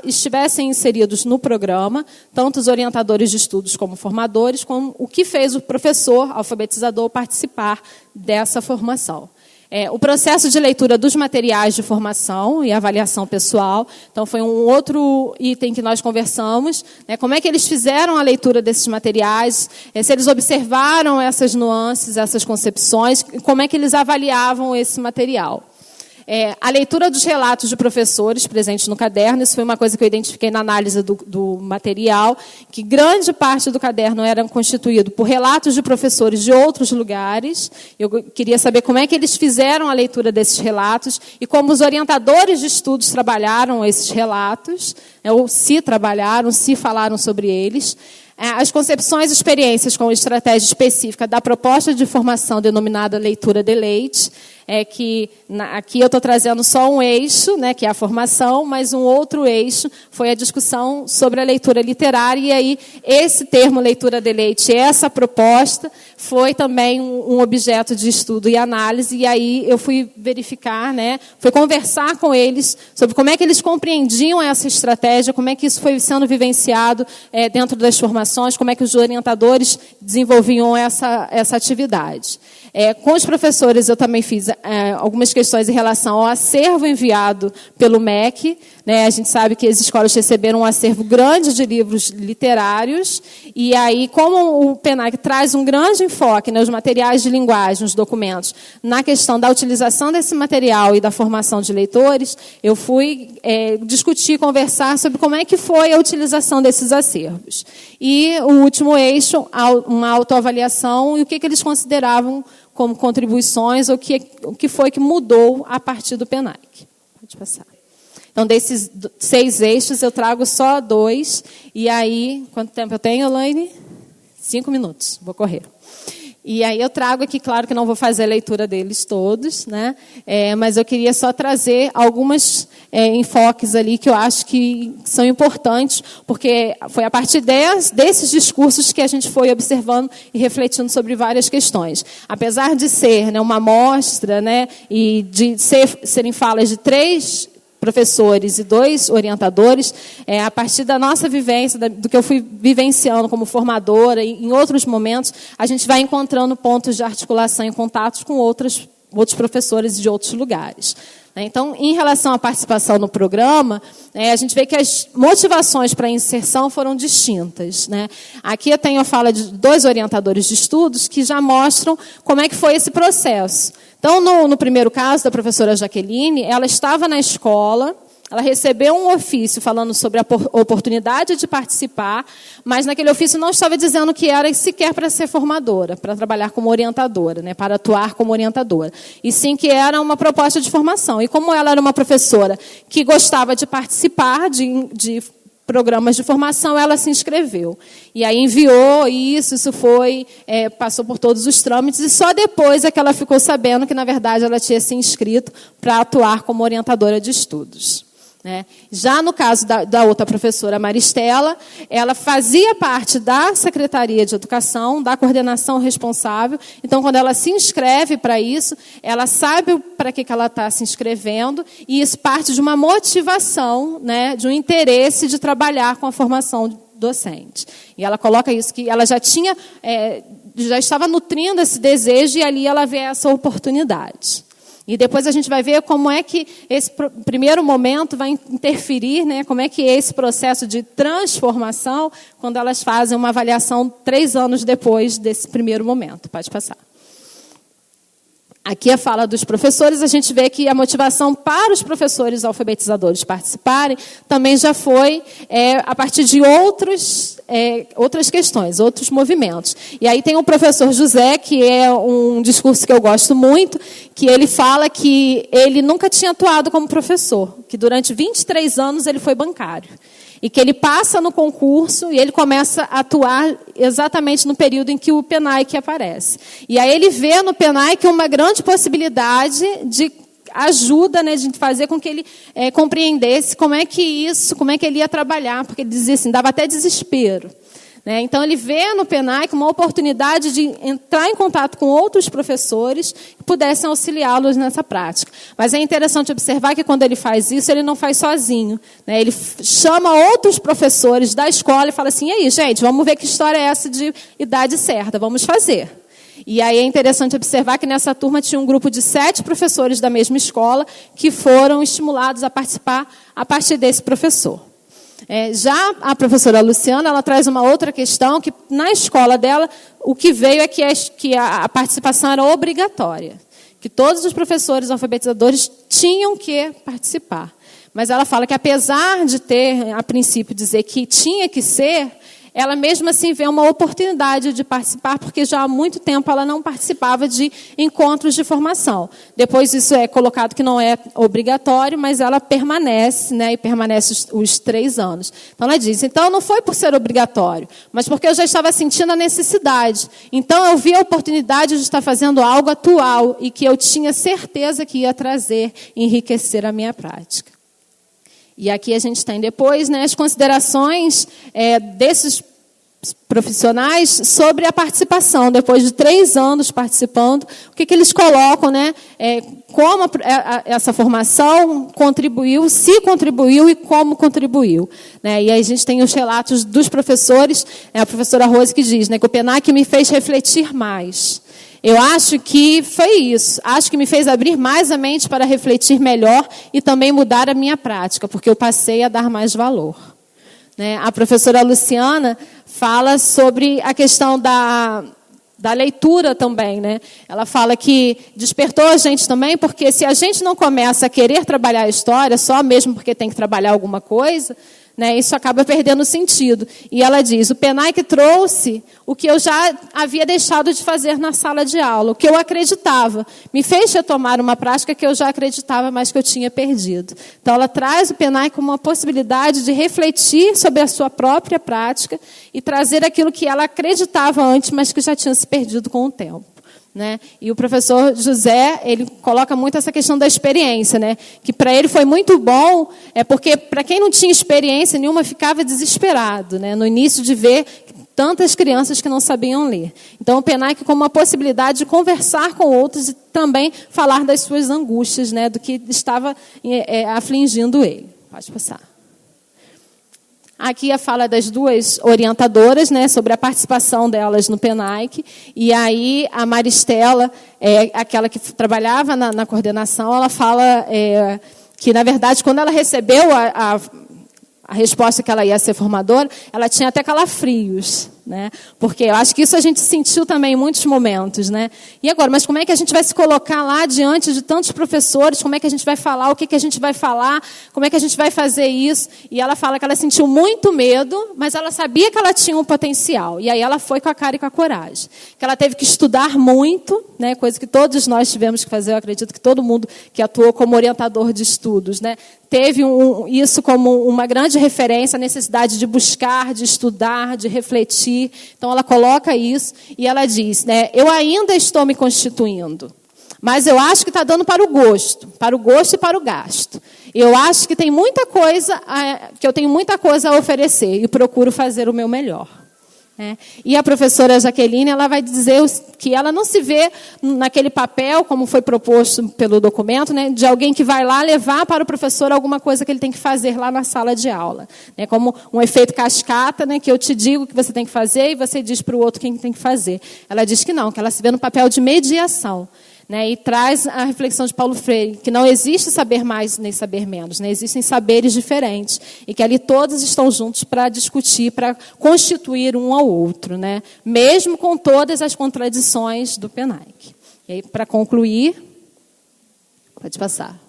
estivessem inseridos no programa, tanto os orientadores de estudos como formadores, como o que fez o professor alfabetizador participar dessa formação. O processo de leitura dos materiais de formação e avaliação pessoal. Então, foi um outro item que nós conversamos. Como é que eles fizeram a leitura desses materiais, se eles observaram essas nuances, essas concepções, como é que eles avaliavam esse material. A leitura dos relatos de professores presentes no caderno, isso foi uma coisa que eu identifiquei na análise do material, que grande parte do caderno era constituído por relatos de professores de outros lugares. Eu queria saber como é que eles fizeram a leitura desses relatos e como os orientadores de estudos trabalharam esses relatos, ou se trabalharam, se falaram sobre eles. As concepções e experiências com estratégia específica da proposta de formação denominada leitura de leite, que aqui eu estou trazendo só um eixo, né, que é a formação, mas um outro eixo foi a discussão sobre a leitura literária, e aí esse termo leitura de leite, essa proposta, foi também um objeto de estudo e análise, e aí eu fui verificar, né, fui conversar com eles sobre como é que eles compreendiam essa estratégia, como é que isso foi sendo vivenciado dentro das formações, como é que os orientadores desenvolviam essa atividade. Com os professores, eu também fiz algumas questões em relação ao acervo enviado pelo MEC. A gente sabe que as escolas receberam um acervo grande de livros literários, e aí, como o PENAC traz um grande enfoque nos materiais de linguagem, nos documentos, na questão da utilização desse material e da formação de leitores, eu fui discutir, conversar sobre como é que foi a utilização desses acervos. E o último eixo, uma autoavaliação e o que eles consideravam como contribuições, o que foi que mudou a partir do PENAC. Pode passar. Então, desses 6 eixos, eu trago só 2. E aí, quanto tempo eu tenho, Elaine? 5 minutos. Vou correr. E aí eu trago aqui, claro que não vou fazer a leitura deles todos, né? Mas eu queria só trazer alguns enfoques ali que eu acho que são importantes, porque foi a partir desses discursos que a gente foi observando e refletindo sobre várias questões. Apesar de ser, né, uma amostra, né, e de serem falas de 3 professores e 2 orientadores, a partir da nossa vivência, do que eu fui vivenciando como formadora, e em outros momentos, a gente vai encontrando pontos de articulação e contatos com outros professores de outros lugares. Então, em relação à participação no programa, a gente vê que as motivações para a inserção foram distintas, né? Aqui eu tenho a fala de 2 orientadores de estudos que já mostram como é que foi esse processo. Então, no primeiro caso, da professora Jaqueline, ela estava na escola, ela recebeu um ofício falando sobre a oportunidade de participar, mas naquele ofício não estava dizendo que era sequer para ser formadora, para trabalhar como orientadora, né, para atuar como orientadora. E sim que era uma proposta de formação. E como ela era uma professora que gostava de participar de programas de formação, ela se inscreveu. E aí enviou isso foi, passou por todos os trâmites, e só depois é que ela ficou sabendo que, na verdade, ela tinha se inscrito para atuar como orientadora de estudos. Né? Já no caso da outra professora, Maristela, ela fazia parte da Secretaria de Educação, da coordenação responsável. Então, quando ela se inscreve para isso, ela sabe para que ela está se inscrevendo, e isso parte de uma motivação, né, de um interesse de trabalhar com a formação docente. E ela coloca isso, que ela já estava nutrindo esse desejo, e ali ela vê essa oportunidade. E depois a gente vai ver como é que esse primeiro momento vai interferir, né, como é que é esse processo de transformação, quando elas fazem uma avaliação 3 anos depois desse primeiro momento. Pode passar. Aqui a fala dos professores, a gente vê que a motivação para os professores alfabetizadores participarem também já foi a partir de outras questões, outros movimentos. E aí tem o professor José, que é um discurso que eu gosto muito, que ele fala que ele nunca tinha atuado como professor, que durante 23 anos ele foi bancário. E que ele passa no concurso e ele começa a atuar exatamente no período em que o PENAIC aparece. E aí ele vê no PENAIC uma grande possibilidade de ajuda, né, de fazer com que ele compreendesse como é que ele ia trabalhar, porque ele dizia assim, dava até desespero. Né? Então, ele vê no PENAIC uma oportunidade de entrar em contato com outros professores que pudessem auxiliá-los nessa prática. Mas é interessante observar que, quando ele faz isso, ele não faz sozinho. Né? Ele chama outros professores da escola e fala assim, e aí, gente, vamos ver que história é essa de idade certa, vamos fazer. E aí é interessante observar que nessa turma tinha um grupo de 7 professores da mesma escola que foram estimulados a participar a partir desse professor. Já a professora Luciana, ela traz uma outra questão, que na escola dela, o que veio é que a participação era obrigatória, que todos os professores alfabetizadores tinham que participar. Mas ela fala que, apesar de ter, a princípio, dizer que tinha que ser, ela mesmo assim vê uma oportunidade de participar, porque já há muito tempo ela não participava de encontros de formação. Depois isso é colocado que não é obrigatório, mas ela permanece, né, e permanece os 3 anos. Então ela diz, então não foi por ser obrigatório, mas porque eu já estava sentindo a necessidade. Então eu vi a oportunidade de estar fazendo algo atual e que eu tinha certeza que ia trazer, enriquecer a minha prática. E aqui a gente tem depois, né, as considerações desses profissionais sobre a participação. Depois de 3 anos participando, o que eles colocam, né, como essa formação contribuiu, se contribuiu e como contribuiu. Né? E aí a gente tem os relatos dos professores, a professora Rose que diz, né, que o PENAIC me fez refletir mais. Eu acho que foi isso. Acho que me fez abrir mais a mente para refletir melhor e também mudar a minha prática, porque eu passei a dar mais valor. Né? A professora Luciana fala sobre a questão da leitura também. Né? Ela fala que despertou a gente também, porque se a gente não começa a querer trabalhar a história, só mesmo porque tem que trabalhar alguma coisa, né, isso acaba perdendo sentido. E ela diz, o PENAIC trouxe o que eu já havia deixado de fazer na sala de aula, o que eu acreditava. Me fez retomar uma prática que eu já acreditava, mas que eu tinha perdido. Então, ela traz o PENAIC como uma possibilidade de refletir sobre a sua própria prática e trazer aquilo que ela acreditava antes, mas que já tinha se perdido com o tempo. Né? E o professor José, ele coloca muito essa questão da experiência, né? Que para ele foi muito bom, porque para quem não tinha experiência nenhuma ficava desesperado, né? No início de ver tantas crianças que não sabiam ler. Então o PENAIC como uma possibilidade de conversar com outros e também falar das suas angústias, né? Do que estava afligindo ele. Pode passar. Aqui a fala das duas orientadoras, né, sobre a participação delas no PENAIC. E aí a Maristela, aquela que trabalhava na coordenação, ela fala que, na verdade, quando ela recebeu a resposta que ela ia ser formadora, ela tinha até calafrios, né? Porque eu acho que isso a gente sentiu também em muitos momentos, né? E agora, mas como é que a gente vai se colocar lá diante de tantos professores? Como é que a gente vai falar? O que a gente vai falar? Como é que a gente vai fazer isso? E ela fala que ela sentiu muito medo, mas ela sabia que ela tinha um potencial. E aí ela foi com a cara e com a coragem. Que ela teve que estudar muito, né? Coisa que todos nós tivemos que fazer. Eu acredito que todo mundo que atuou como orientador de estudos, né? Teve isso como uma grande referência, a necessidade de buscar, de estudar, de refletir. Então, ela coloca isso e ela diz, né, eu ainda estou me constituindo, mas eu acho que está dando para o gosto e para o gasto. Eu acho que tem muita coisa, que eu tenho muita coisa a oferecer e procuro fazer o meu melhor. E a professora Jaqueline, ela vai dizer que ela não se vê naquele papel, como foi proposto pelo documento, né, de alguém que vai lá levar para o professor alguma coisa que ele tem que fazer lá na sala de aula. Né, como um efeito cascata, né, que eu te digo que você tem que fazer e você diz para o outro quem tem que fazer. Ela diz que não, que ela se vê no papel de mediação. Né, e traz a reflexão de Paulo Freire, que não existe saber mais nem saber menos, né, existem saberes diferentes, e que ali todos estão juntos para discutir, para constituir um ao outro, né, mesmo com todas as contradições do PENAIC. E aí, para concluir, pode passar.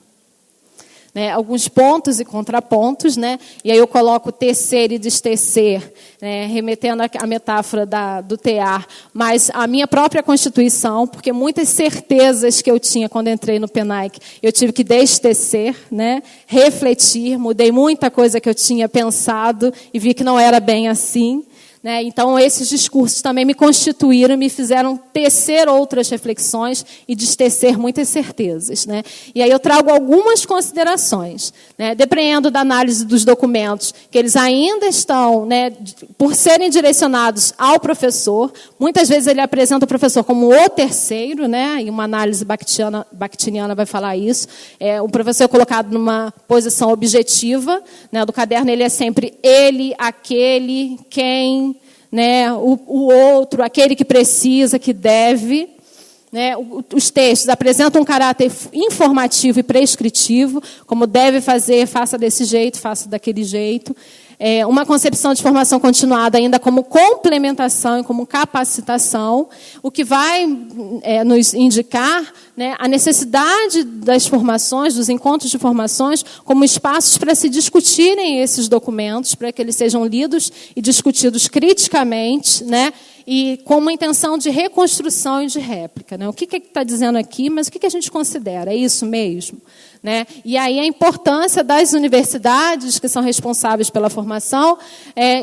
Né, alguns pontos e contrapontos, né, e aí eu coloco tecer e destecer, né, remetendo à metáfora do tear, mas a minha própria constituição, porque muitas certezas que eu tinha quando entrei no PENAIC, eu tive que destecer, né, refletir, mudei muita coisa que eu tinha pensado e vi que não era bem assim. Né? Então, esses discursos também me constituíram, me fizeram tecer outras reflexões e destecer muitas certezas. Né? E aí eu trago algumas considerações. Né? Depreendo da análise dos documentos, que eles ainda estão, né, por serem direcionados ao professor, muitas vezes ele apresenta o professor como o terceiro, né? E uma análise bakhtiniana vai falar isso. O professor é colocado numa posição objetiva, né? Do caderno ele é sempre ele, aquele, quem, né, o outro, aquele que precisa, que deve. Né, os textos apresentam um caráter informativo e prescritivo, como deve fazer, faça desse jeito, faça daquele jeito. Uma concepção de formação continuada ainda como complementação e como capacitação, o que vai nos indicar, né, a necessidade das formações, dos encontros de formações, como espaços para se discutirem esses documentos, para que eles sejam lidos e discutidos criticamente, né, e com uma intenção de reconstrução e de réplica. Né? O que está dizendo aqui, mas o que a gente considera? É isso mesmo? Né? E aí a importância das universidades, que são responsáveis pela formação,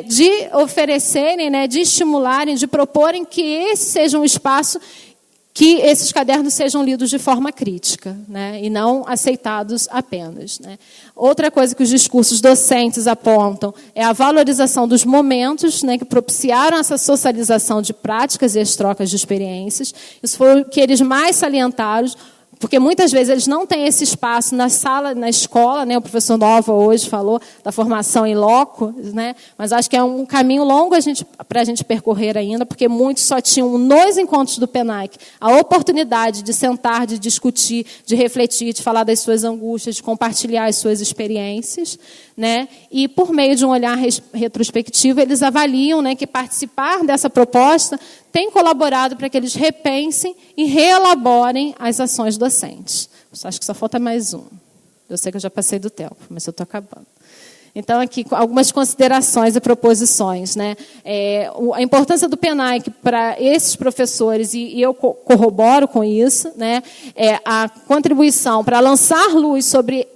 de oferecerem, né, de estimularem, de proporem que esse seja um espaço que esses cadernos sejam lidos de forma crítica, né, e não aceitados apenas. Né. Outra coisa que os discursos docentes apontam é a valorização dos momentos, né, que propiciaram essa socialização de práticas e as trocas de experiências. Isso foi o que eles mais salientaram, porque muitas vezes eles não têm esse espaço na sala, na escola, né? O professor Nova hoje falou da formação em loco, né? Mas acho que é um caminho longo para a gente percorrer ainda, porque muitos só tinham nos encontros do PENAIC a oportunidade de sentar, de discutir, de refletir, de falar das suas angústias, de compartilhar as suas experiências, né? E por meio de um olhar retrospectivo, eles avaliam, né, que participar dessa proposta tem colaborado para que eles repensem e reelaborem as ações docentes. Acho que só falta mais um. Eu sei que eu já passei do tempo, mas eu estou acabando. Então, aqui, algumas considerações e proposições, né? A importância do PENAIC para esses professores, e eu corroboro com isso, né? A contribuição para lançar luz sobre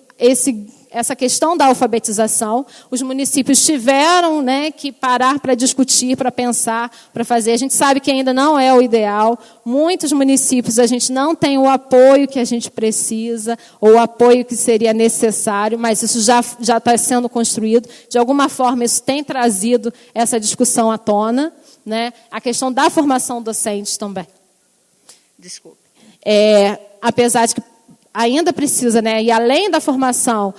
essa questão da alfabetização. Os municípios tiveram, né, que parar para discutir, para pensar, para fazer. A gente sabe que ainda não é o ideal. Muitos municípios a gente não tem o apoio que a gente precisa, ou o apoio que seria necessário, mas isso já está sendo construído. De alguma forma, isso tem trazido essa discussão à tona, né? A questão da formação docente também. Desculpe. Apesar de que ainda precisa, né, e além da formação,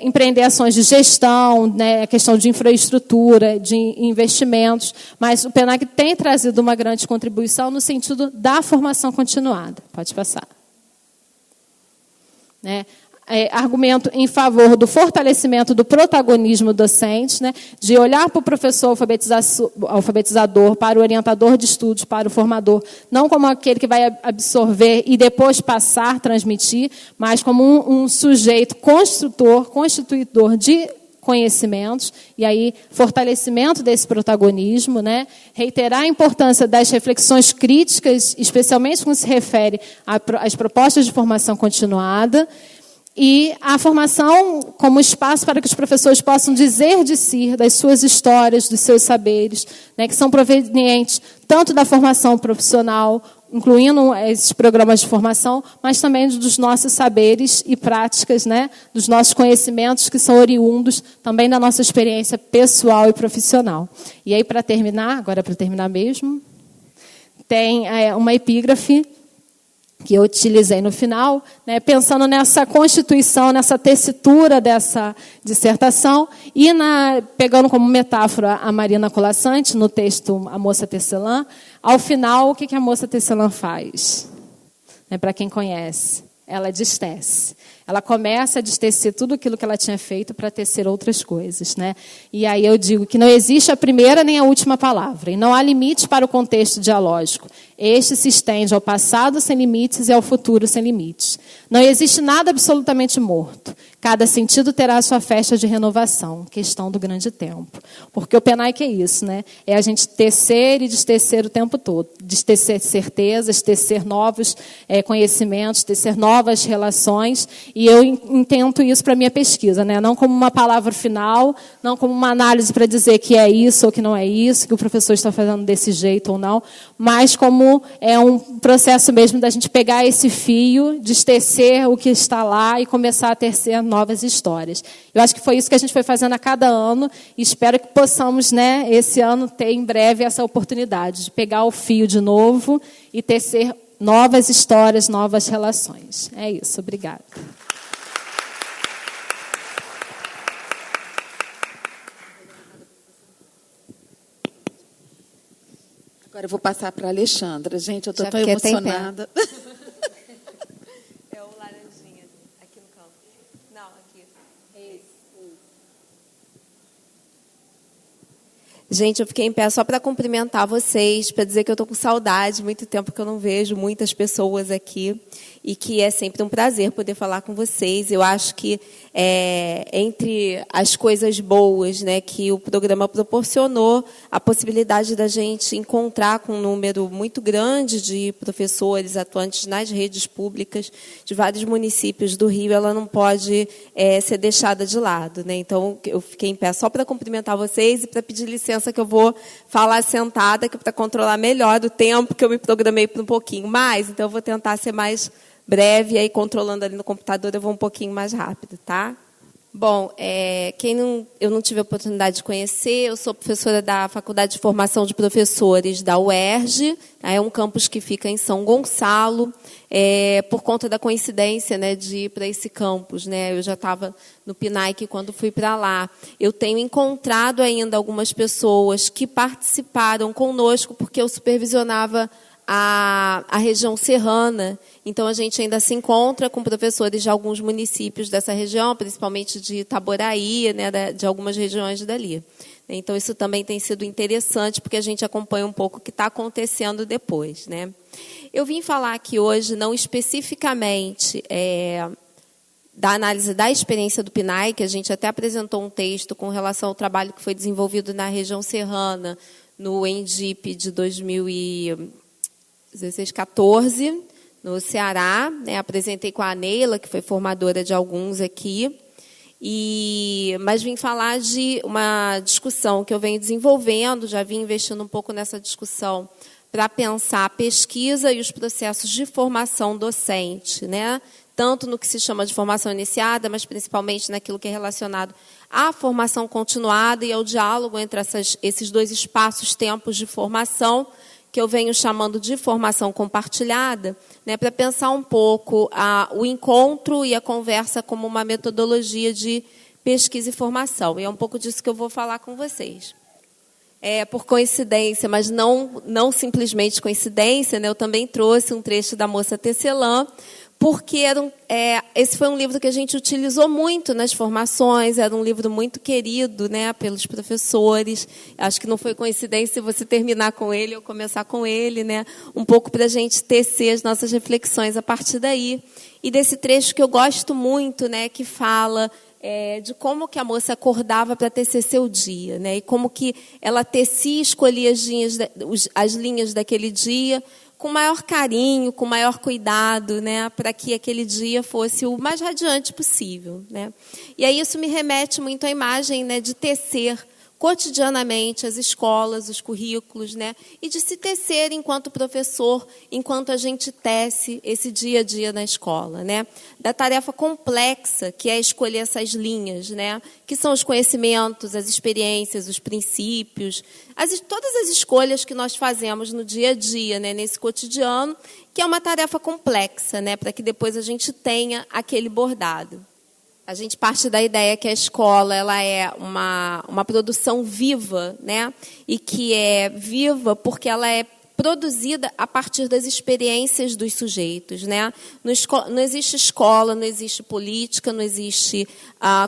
empreender ações de gestão, né, a questão de infraestrutura, de investimentos, mas o PENAIC tem trazido uma grande contribuição no sentido da formação continuada. Pode passar. Né? Argumento em favor do fortalecimento do protagonismo docente, né, de olhar para o professor alfabetizador, para o orientador de estudos, para o formador, não como aquele que vai absorver e depois passar, transmitir, mas como um sujeito constituidor de conhecimentos, e aí fortalecimento desse protagonismo, né, reiterar a importância das reflexões críticas, especialmente quando se refere às propostas de formação continuada, e a formação como espaço para que os professores possam dizer de si, das suas histórias, dos seus saberes, né, que são provenientes tanto da formação profissional, incluindo esses programas de formação, mas também dos nossos saberes e práticas, né, dos nossos conhecimentos que são oriundos também da nossa experiência pessoal e profissional. E aí, para terminar, agora para terminar mesmo, tem uma epígrafe que eu utilizei no final, né, pensando nessa constituição, nessa tessitura dessa dissertação, e pegando como metáfora a Marina Colasanti, no texto A Moça Tecelã, ao final, o que a Moça Tecelã faz? Para quem conhece, ela destece. Ela começa a destecer tudo aquilo que ela tinha feito para tecer outras coisas, né? E aí eu digo que não existe a primeira nem a última palavra, e não há limites para o contexto dialógico. Este se estende ao passado sem limites e ao futuro sem limites. Não existe nada absolutamente morto. Cada sentido terá a sua festa de renovação, questão do grande tempo. Porque o PENAIC é isso, né? É a gente tecer e destecer o tempo todo. Destecer certezas, tecer novos conhecimentos, tecer novas relações. E eu intento isso para a minha pesquisa, né? Não como uma palavra final, não como uma análise para dizer que é isso ou que não é isso, que o professor está fazendo desse jeito ou não, mas como um processo mesmo da gente pegar esse fio, destecer o que está lá e começar a tecer novas histórias. Eu acho que foi isso que a gente foi fazendo a cada ano e espero que possamos, né, esse ano ter em breve essa oportunidade de pegar o fio de novo e tecer novas histórias, novas relações. É isso, obrigada. Agora eu vou passar para a Alexandra. Gente, eu estou tão emocionada. É o laranjinha, aqui no campo. Não, aqui. Esse. Gente, eu fiquei em pé só para cumprimentar vocês, para dizer que eu estou com saudade, muito tempo que eu não vejo muitas pessoas aqui, e que é sempre um prazer poder falar com vocês. Eu acho que entre as coisas boas, né, que o programa proporcionou, a possibilidade da gente encontrar com um número muito grande de professores atuantes nas redes públicas de vários municípios do Rio, ela não pode ser deixada de lado, né? Então, eu fiquei em pé só para cumprimentar vocês e para pedir licença que eu vou falar sentada, que é para controlar melhor o tempo, que eu me programei para um pouquinho mais, então eu vou tentar ser mais breve, e aí controlando ali no computador eu vou um pouquinho mais rápido, tá? Bom, eu não tive a oportunidade de conhecer, eu sou professora da Faculdade de Formação de Professores da UERJ, é um campus que fica em São Gonçalo, por conta da coincidência, né, de ir para esse campus, né, eu já estava no PENAIC quando fui para lá. Eu tenho encontrado ainda algumas pessoas que participaram conosco, porque eu supervisionava a região serrana, então a gente ainda se encontra com professores de alguns municípios dessa região, principalmente de Itaboraí, né, de algumas regiões dali. Então isso também tem sido interessante, porque a gente acompanha um pouco o que está acontecendo depois, né? Eu vim falar aqui hoje, não especificamente da análise da experiência do PNAE, que a gente até apresentou um texto com relação ao trabalho que foi desenvolvido na região serrana, no ENDIP de 2014, no Ceará, né? Apresentei com a Neila, que foi formadora de alguns aqui, mas vim falar de uma discussão que eu venho desenvolvendo, já vim investindo um pouco nessa discussão para pensar a pesquisa e os processos de formação docente, né? Tanto no que se chama de formação iniciada, mas principalmente naquilo que é relacionado à formação continuada e ao diálogo entre esses dois espaços-tempos de formação, que eu venho chamando de formação compartilhada, né, para pensar um pouco o encontro e a conversa como uma metodologia de pesquisa e formação. E é um pouco disso que eu vou falar com vocês. Por coincidência, mas não simplesmente coincidência, né, eu também trouxe um trecho da Moça Tecelã, porque esse foi um livro que a gente utilizou muito nas formações, era um livro muito querido, né, pelos professores. Acho que não foi coincidência você terminar com ele ou começar com ele, né, um pouco para a gente tecer as nossas reflexões a partir daí. E desse trecho que eu gosto muito, né, que fala de como que a moça acordava para tecer seu dia, né, e como que ela tecia e escolhia as linhas daquele dia, com maior carinho, com maior cuidado, né, para que aquele dia fosse o mais radiante possível, né. E aí isso me remete muito à imagem, né, de tecer cotidianamente as escolas, os currículos, né, e de se tecer enquanto professor, enquanto a gente tece esse dia a dia na escola, né, da tarefa complexa que é escolher essas linhas, né, que são os conhecimentos, as experiências, os princípios, todas as escolhas que nós fazemos no dia a dia, né, nesse cotidiano, que é uma tarefa complexa, né, para que depois a gente tenha aquele bordado. A gente parte da ideia que a escola ela é uma produção viva, né? E que é viva porque ela é produzida a partir das experiências dos sujeitos, né? Não existe escola, não existe política, não existe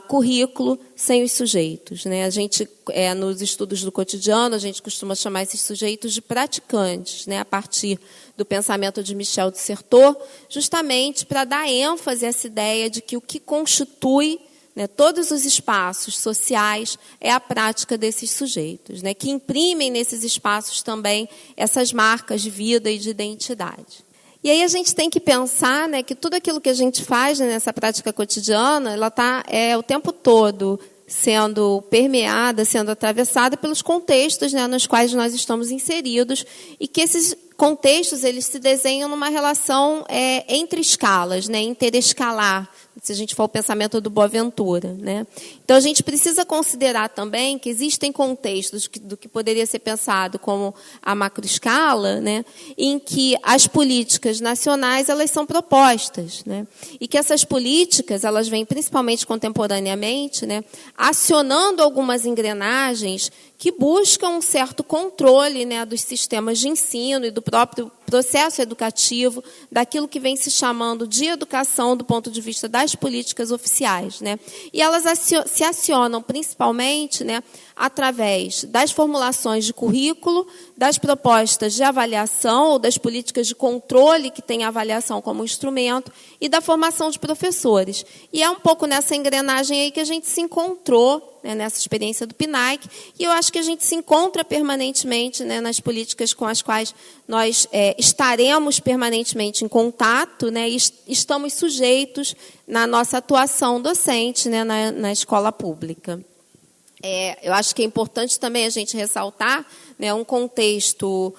currículo sem os sujeitos, né? A gente, nos estudos do cotidiano, a gente costuma chamar esses sujeitos de praticantes, né? A partir do pensamento de Michel de Certeau, justamente para dar ênfase a essa ideia de que o que constitui, né, todos os espaços sociais é a prática desses sujeitos, né, que imprimem nesses espaços também essas marcas de vida e de identidade. E aí a gente tem que pensar, né, que tudo aquilo que a gente faz, né, nessa prática cotidiana, ela está o tempo todo sendo permeada, sendo atravessada pelos contextos, né, nos quais nós estamos inseridos, e que esses contextos eles se desenham numa relação entre escalas, né, interescalar, se a gente for o pensamento do Boaventura, né? Então, a gente precisa considerar também que existem contextos do que poderia ser pensado como a macroescala, né? Em que as políticas nacionais elas são propostas, né? E que essas políticas elas vêm principalmente contemporaneamente, né? Acionando algumas engrenagens que buscam um certo controle, né, dos sistemas de ensino e do próprio processo educativo, daquilo que vem se chamando de educação do ponto de vista das políticas oficiais, né? E elas se acionam principalmente, né, através das formulações de currículo, das propostas de avaliação ou das políticas de controle que tem a avaliação como instrumento e da formação de professores. E é um pouco nessa engrenagem aí que a gente se encontrou, né, nessa experiência do PNAE, e eu acho que a gente se encontra permanentemente, né, nas políticas com as quais nós estaremos permanentemente em contato, né, e estamos sujeitos na nossa atuação docente, né, na escola pública. Eu acho que é importante também a gente ressaltar, né, um contexto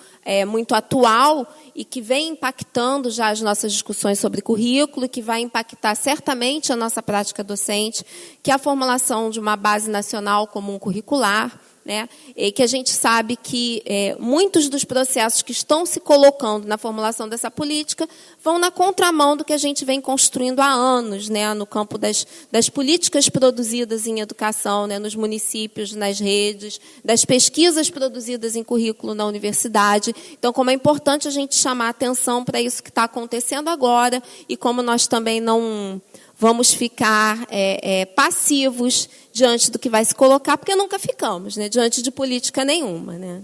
muito atual e que vem impactando já as nossas discussões sobre currículo, que vai impactar certamente a nossa prática docente, que é a formulação de uma base nacional comum curricular, né, e que a gente sabe que muitos dos processos que estão se colocando na formulação dessa política vão na contramão do que a gente vem construindo há anos, né, no campo das políticas produzidas em educação, né, nos municípios, nas redes, das pesquisas produzidas em currículo na universidade. Então, como é importante a gente chamar a atenção para isso que está acontecendo agora e como nós também não vamos ficar passivos diante do que vai se colocar, porque nunca ficamos, né, diante de política nenhuma, né?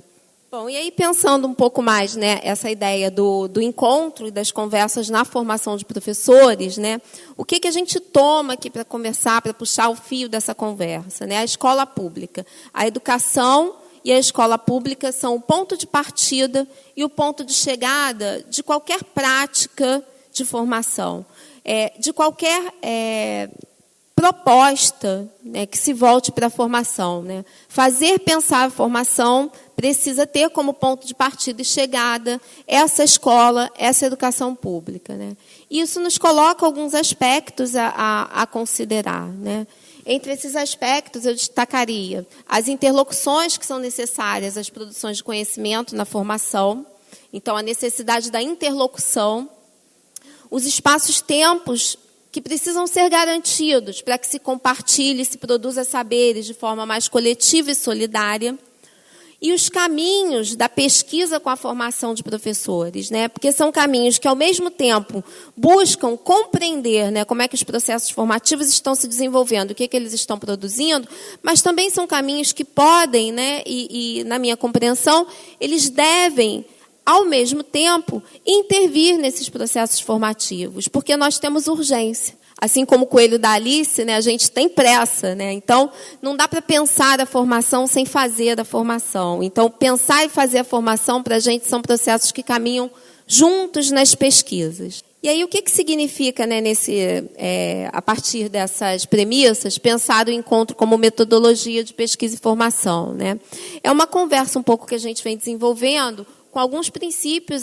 Bom, e aí pensando um pouco mais, né, essa ideia do encontro e das conversas na formação de professores, né, o que a gente toma aqui para conversar, para puxar o fio dessa conversa, né, a escola pública, a educação e a escola pública são o ponto de partida e o ponto de chegada de qualquer prática de formação, de qualquer proposta, né, que se volte para a formação, né. Fazer pensar a formação precisa ter como ponto de partida e chegada essa escola, essa educação pública, né. Isso nos coloca alguns aspectos a considerar, né. Entre esses aspectos, eu destacaria as interlocuções que são necessárias às produções de conhecimento na formação, então a necessidade da interlocução, os espaços-tempos que precisam ser garantidos para que se compartilhe, se produza saberes de forma mais coletiva e solidária, e os caminhos da pesquisa com a formação de professores, né? Porque são caminhos que, ao mesmo tempo, buscam compreender, né, como é que os processos formativos estão se desenvolvendo, o que eles estão produzindo, mas também são caminhos que podem, né, e na minha compreensão, eles devem, ao mesmo tempo, intervir nesses processos formativos, porque nós temos urgência. Assim como o coelho da Alice, né, a gente tem pressa, né? Então, não dá para pensar a formação sem fazer a formação. Então, pensar e fazer a formação, para a gente, são processos que caminham juntos nas pesquisas. E aí, o que significa, né, a partir dessas premissas, pensar o encontro como metodologia de pesquisa e formação, né? É uma conversa um pouco que a gente vem desenvolvendo com alguns princípios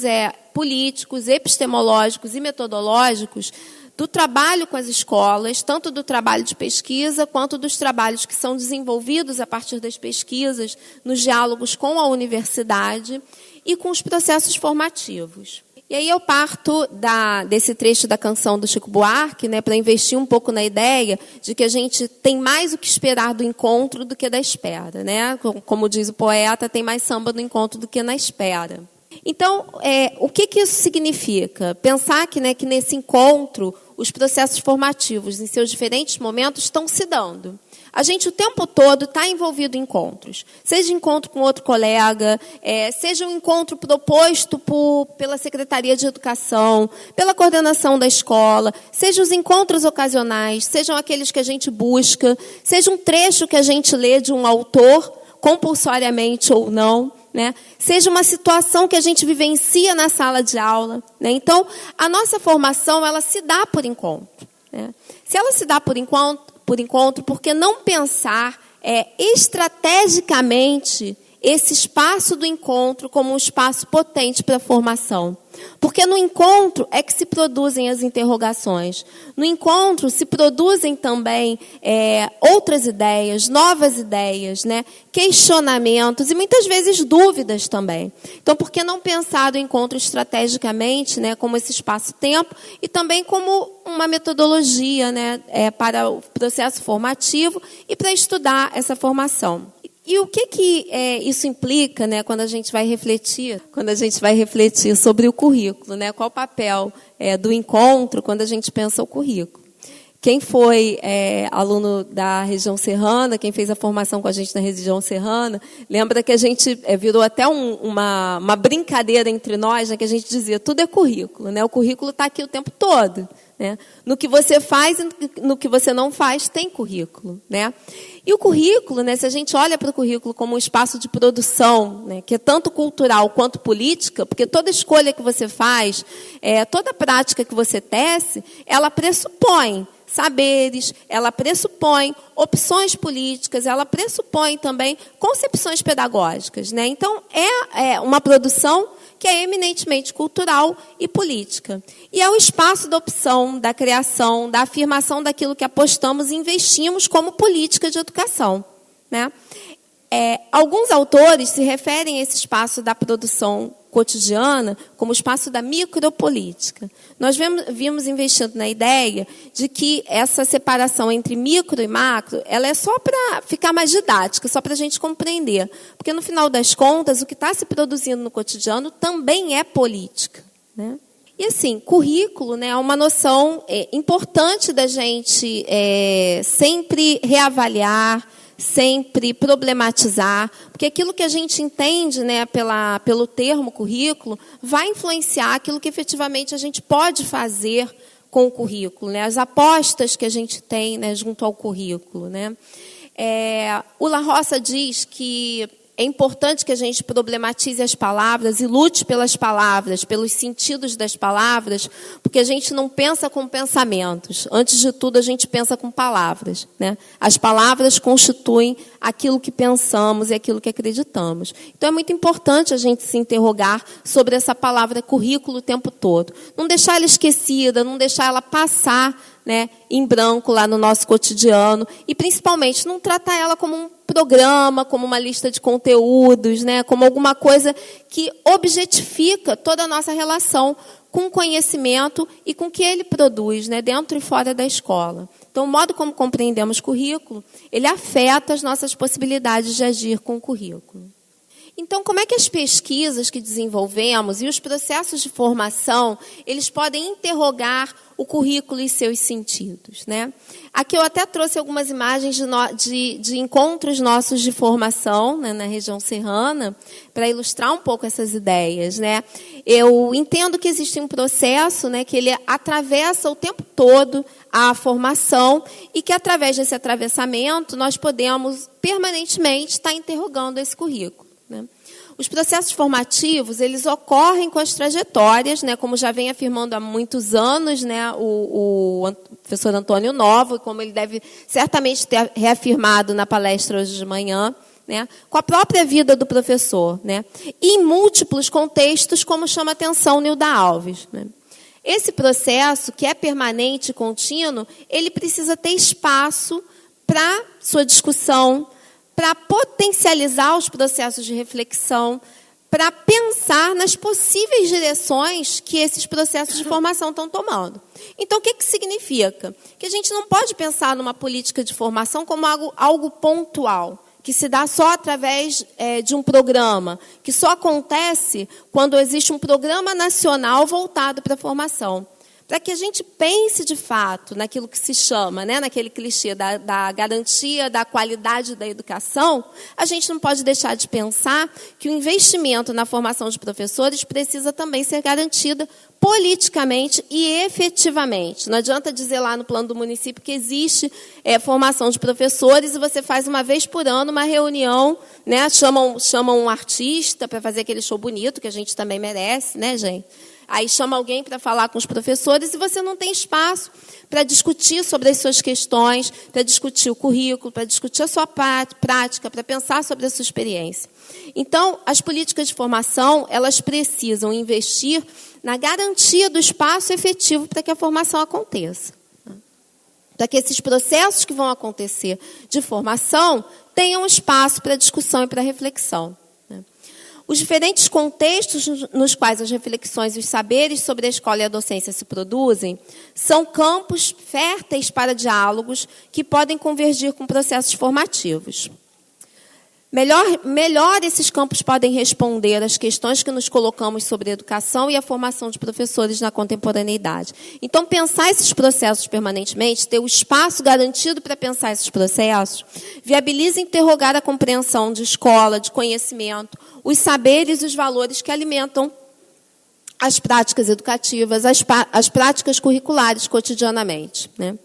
políticos, epistemológicos e metodológicos do trabalho com as escolas, tanto do trabalho de pesquisa, quanto dos trabalhos que são desenvolvidos a partir das pesquisas, nos diálogos com a universidade e com os processos formativos. E aí eu parto desse trecho da canção do Chico Buarque, né, para investir um pouco na ideia de que a gente tem mais o que esperar do encontro do que da espera, né? Como diz o poeta, tem mais samba no encontro do que na espera. Então, o que isso significa? Pensar que nesse encontro, os processos formativos, em seus diferentes momentos, estão se dando. A gente, o tempo todo, está envolvido em encontros. Seja encontro com outro colega, seja um encontro proposto pela Secretaria de Educação, pela coordenação da escola, seja os encontros ocasionais, sejam aqueles que a gente busca, seja um trecho que a gente lê de um autor, compulsoriamente ou não, né? Seja uma situação que a gente vivencia na sala de aula, né? Então, a nossa formação, ela se dá por encontro, né? Se ela se dá por encontro, por que não pensar estrategicamente esse espaço do encontro como um espaço potente para a formação? Porque no encontro é que se produzem as interrogações. No encontro se produzem também outras ideias, novas ideias, né? Questionamentos e muitas vezes dúvidas também. Então, por que não pensar o encontro estrategicamente, né, como esse espaço-tempo e também como uma metodologia, né, para o processo formativo e para estudar essa formação? E o que isso implica, né, quando a gente vai refletir sobre o currículo, né? Qual o papel do encontro quando a gente pensa o currículo? Quem foi aluno da região serrana, quem fez a formação com a gente na região serrana, lembra que a gente virou até uma brincadeira entre nós, né, que a gente dizia, tudo é currículo, né? O currículo está aqui o tempo todo, né? No que você faz e no que você não faz, tem currículo, né? E o currículo, né, se a gente olha para o currículo como um espaço de produção, né, que é tanto cultural quanto política, porque toda escolha que você faz, toda prática que você tece, ela pressupõe saberes, ela pressupõe opções políticas, ela pressupõe também concepções pedagógicas, né? Então, é uma produção que é eminentemente cultural e política. E é o espaço da opção, da criação, da afirmação daquilo que apostamos e investimos como política de educação, né? Alguns autores se referem a esse espaço da produção cotidiana como espaço da micropolítica. Nós vimos investindo na ideia de que essa separação entre micro e macro, ela é só para ficar mais didática, só para a gente compreender. Porque, no final das contas, o que está se produzindo no cotidiano também é política, né? E, assim, currículo, né, é uma noção importante da gente sempre reavaliar, sempre problematizar, porque aquilo que a gente entende, né, pelo termo currículo vai influenciar aquilo que efetivamente a gente pode fazer com o currículo, né, as apostas que a gente tem, né, junto ao currículo, né. O La Roça diz que é importante que a gente problematize as palavras e lute pelas palavras, pelos sentidos das palavras, porque a gente não pensa com pensamentos. Antes de tudo, a gente pensa com palavras, né? As palavras constituem aquilo que pensamos e aquilo que acreditamos. Então, é muito importante a gente se interrogar sobre essa palavra currículo o tempo todo. Não deixar ela esquecida, não deixar ela passar, né, em branco lá no nosso cotidiano e, principalmente, não tratar ela como um programa, como uma lista de conteúdos, né, como alguma coisa que objetifica toda a nossa relação com o conhecimento e com o que ele produz, né, dentro e fora da escola. Então, o modo como compreendemos currículo, ele afeta as nossas possibilidades de agir com o currículo. Então, como é que as pesquisas que desenvolvemos e os processos de formação, eles podem interrogar o currículo e seus sentidos, né? Aqui eu até trouxe algumas imagens de encontros nossos de formação, né, na região serrana, para ilustrar um pouco essas ideias, né? Eu entendo que existe um processo, né, que ele atravessa o tempo todo a formação e que, através desse atravessamento, nós podemos permanentemente estar interrogando esse currículo, né? Os processos formativos, eles ocorrem com as trajetórias, né, como já vem afirmando há muitos anos, né, o professor Antônio Novo, e como ele deve certamente ter reafirmado na palestra hoje de manhã, né, com a própria vida do professor, né, e em múltiplos contextos, como chama a atenção Nilda Alves, né. Esse processo, que é permanente e contínuo, ele precisa ter espaço para sua discussão, para potencializar os processos de reflexão, para pensar nas possíveis direções que esses processos de formação estão tomando. Então, o que significa? Que a gente não pode pensar numa política de formação como algo pontual, que se dá só através de um programa, que só acontece quando existe um programa nacional voltado para a formação. Para que a gente pense, de fato, naquilo que se chama, né, naquele clichê da garantia da qualidade da educação, a gente não pode deixar de pensar que o investimento na formação de professores precisa também ser garantido politicamente e efetivamente. Não adianta dizer lá no plano do município que existe formação de professores e você faz uma vez por ano uma reunião, né, chamam um artista para fazer aquele show bonito, que a gente também merece, né, gente? Aí chama alguém para falar com os professores e você não tem espaço para discutir sobre as suas questões, para discutir o currículo, para discutir a sua prática, para pensar sobre a sua experiência. Então, as políticas de formação, elas precisam investir na garantia do espaço efetivo para que a formação aconteça. Para que esses processos que vão acontecer de formação tenham espaço para discussão e para reflexão. Os diferentes contextos nos quais as reflexões e os saberes sobre a escola e a docência se produzem são campos férteis para diálogos que podem convergir com processos formativos. Melhor esses campos podem responder às questões que nos colocamos sobre a educação e a formação de professores na contemporaneidade. Então, pensar esses processos permanentemente, ter o espaço garantido para pensar esses processos, viabiliza interrogar a compreensão de escola, de conhecimento, os saberes e os valores que alimentam as práticas educativas, as práticas curriculares cotidianamente, né?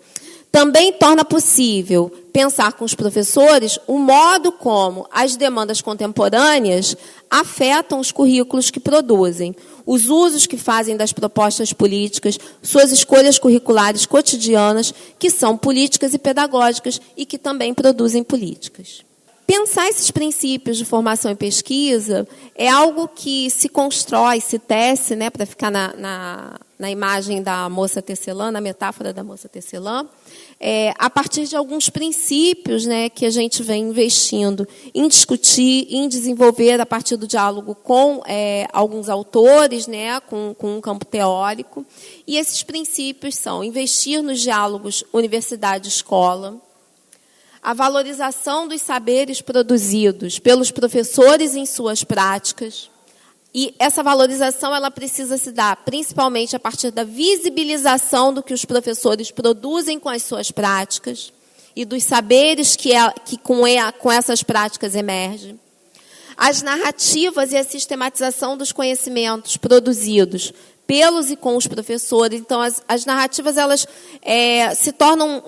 Também torna possível pensar com os professores o modo como as demandas contemporâneas afetam os currículos que produzem, os usos que fazem das propostas políticas, suas escolhas curriculares cotidianas, que são políticas e pedagógicas e que também produzem políticas. Pensar esses princípios de formação e pesquisa é algo que se constrói, se tece, né, para ficar na imagem da moça tecelã, na metáfora da moça tecelã, a partir de alguns princípios, né, que a gente vem investindo em discutir, em desenvolver a partir do diálogo com alguns autores, né, com um campo teórico. E esses princípios são investir nos diálogos universidade-escola, a valorização dos saberes produzidos pelos professores em suas práticas. E essa valorização ela precisa se dar principalmente a partir da visibilização do que os professores produzem com as suas práticas. e dos saberes que com essas práticas emergem. As narrativas e a sistematização dos conhecimentos produzidos pelos e com os professores. Então, as narrativas elas se tornam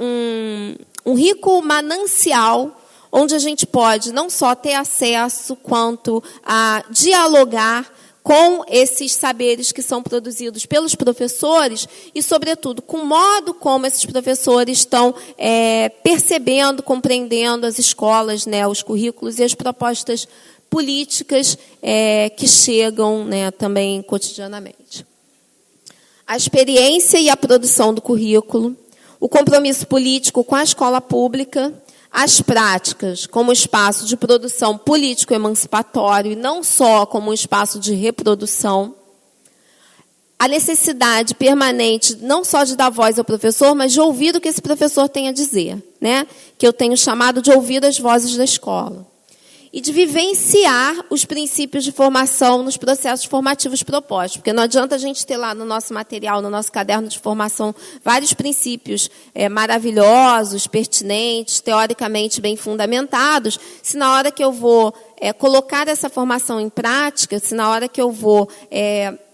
um rico manancial onde a gente pode não só ter acesso, quanto a dialogar com esses saberes que são produzidos pelos professores e, sobretudo, com o modo como esses professores estão percebendo, compreendendo as escolas, né, os currículos e as propostas políticas que chegam, né, também cotidianamente. A experiência e a produção do currículo, o compromisso político com a escola pública, as práticas como espaço de produção político-emancipatório e não só como um espaço de reprodução, a necessidade permanente não só de dar voz ao professor, mas de ouvir o que esse professor tem a dizer, né? Que eu tenho chamado de ouvir as vozes da escola. E de vivenciar os princípios de formação nos processos formativos propostos. Porque não adianta a gente ter lá no nosso material, no nosso caderno de formação, vários princípios maravilhosos, pertinentes, teoricamente bem fundamentados, se na hora que eu vou colocar essa formação em prática, se na hora que eu vou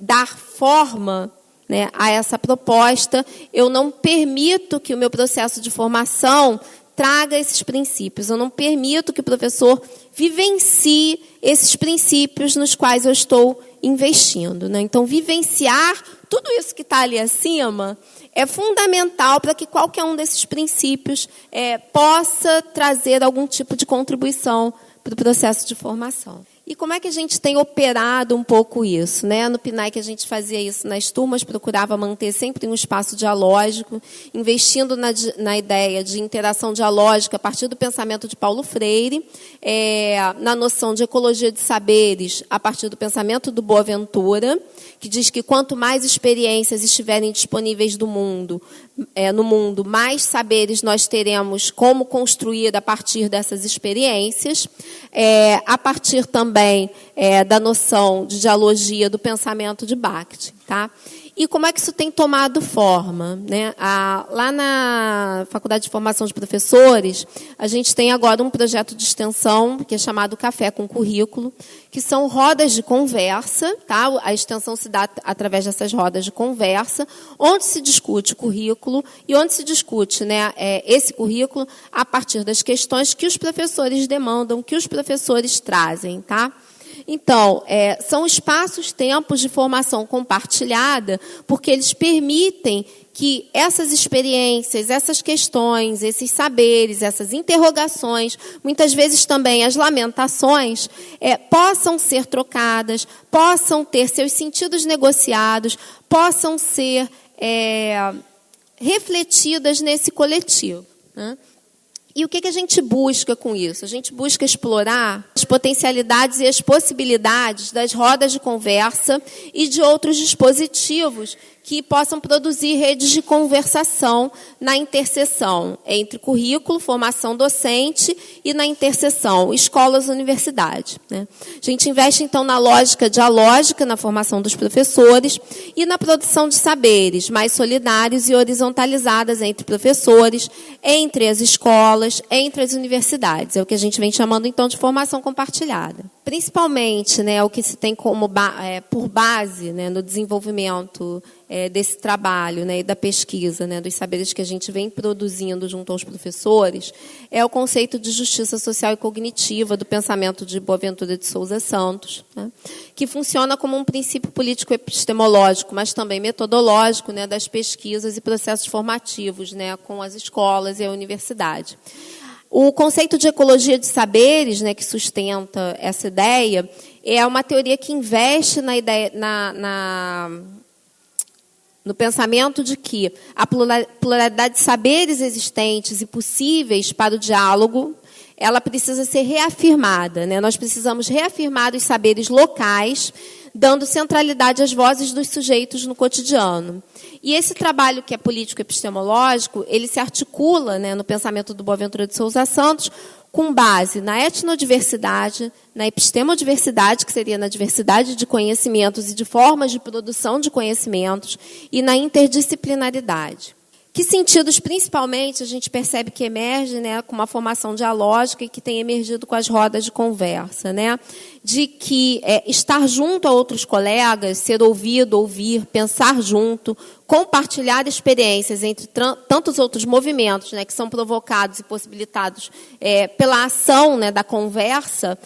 dar forma, né, a essa proposta, eu não permito que o meu processo de formação traga esses princípios. Eu não permito que o professor vivencie esses princípios nos quais eu estou investindo, né? Então, vivenciar tudo isso que está ali acima é fundamental para que qualquer um desses princípios possa trazer algum tipo de contribuição para o processo de formação. E como é que a gente tem operado um pouco isso, né? No PNAE, que a gente fazia isso nas turmas, procurava manter sempre um espaço dialógico, investindo na ideia de interação dialógica a partir do pensamento de Paulo Freire, na noção de ecologia de saberes a partir do pensamento do Boaventura, que diz que quanto mais experiências estiverem disponíveis no mundo, mais saberes nós teremos como construir a partir dessas experiências, a partir também da noção de dialogia do pensamento de Bakhtin, tá? E como é que isso tem tomado forma, né? Lá na Faculdade de Formação de Professores, a gente tem agora um projeto de extensão que é chamado Café com Currículo, que são rodas de conversa, tá? A extensão se dá através dessas rodas de conversa, onde se discute o currículo e onde se discute, né, esse currículo a partir das questões que os professores demandam, que os professores trazem, tá? Então, são espaços-tempos de formação compartilhada, porque eles permitem que essas experiências, essas questões, esses saberes, essas interrogações, muitas vezes também as lamentações, possam ser trocadas, possam ter seus sentidos negociados, possam ser refletidas nesse coletivo, né? E o que a gente busca com isso? A gente busca explorar as potencialidades e as possibilidades das rodas de conversa e de outros dispositivos que possam produzir redes de conversação na interseção entre currículo, formação docente e na interseção escolas-universidade, né? A gente investe, então, na lógica dialógica, na formação dos professores e na produção de saberes mais solidários e horizontalizadas entre professores, entre as escolas, entre as universidades. É o que a gente vem chamando, então, de formação compartilhada. Principalmente, né, o que se tem como por base, né, no desenvolvimento desse trabalho, né, e da pesquisa, né, dos saberes que a gente vem produzindo junto aos professores, é o conceito de justiça social e cognitiva do pensamento de Boaventura de Souza Santos, né, que funciona como um princípio político epistemológico, mas também metodológico, né, das pesquisas e processos formativos, né, com as escolas e a universidade. O conceito de ecologia de saberes, né, que sustenta essa ideia, é uma teoria que investe na ideia, no pensamento de que a pluralidade de saberes existentes e possíveis para o diálogo, ela precisa ser reafirmada, né? Nós precisamos reafirmar os saberes locais, dando centralidade às vozes dos sujeitos no cotidiano. E esse trabalho que é político-epistemológico, ele se articula, né, no pensamento do Boaventura de Souza Santos, com base na etnodiversidade, na epistemodiversidade, que seria na diversidade de conhecimentos e de formas de produção de conhecimentos, e na interdisciplinaridade. Que sentidos, principalmente, a gente percebe que emerge, né, com uma formação dialógica e que tem emergido com as rodas de conversa, né? De que estar junto a outros colegas, ser ouvido, ouvir, pensar junto, compartilhar experiências entre tantos outros movimentos, né, que são provocados e possibilitados pela ação, né, da conversa,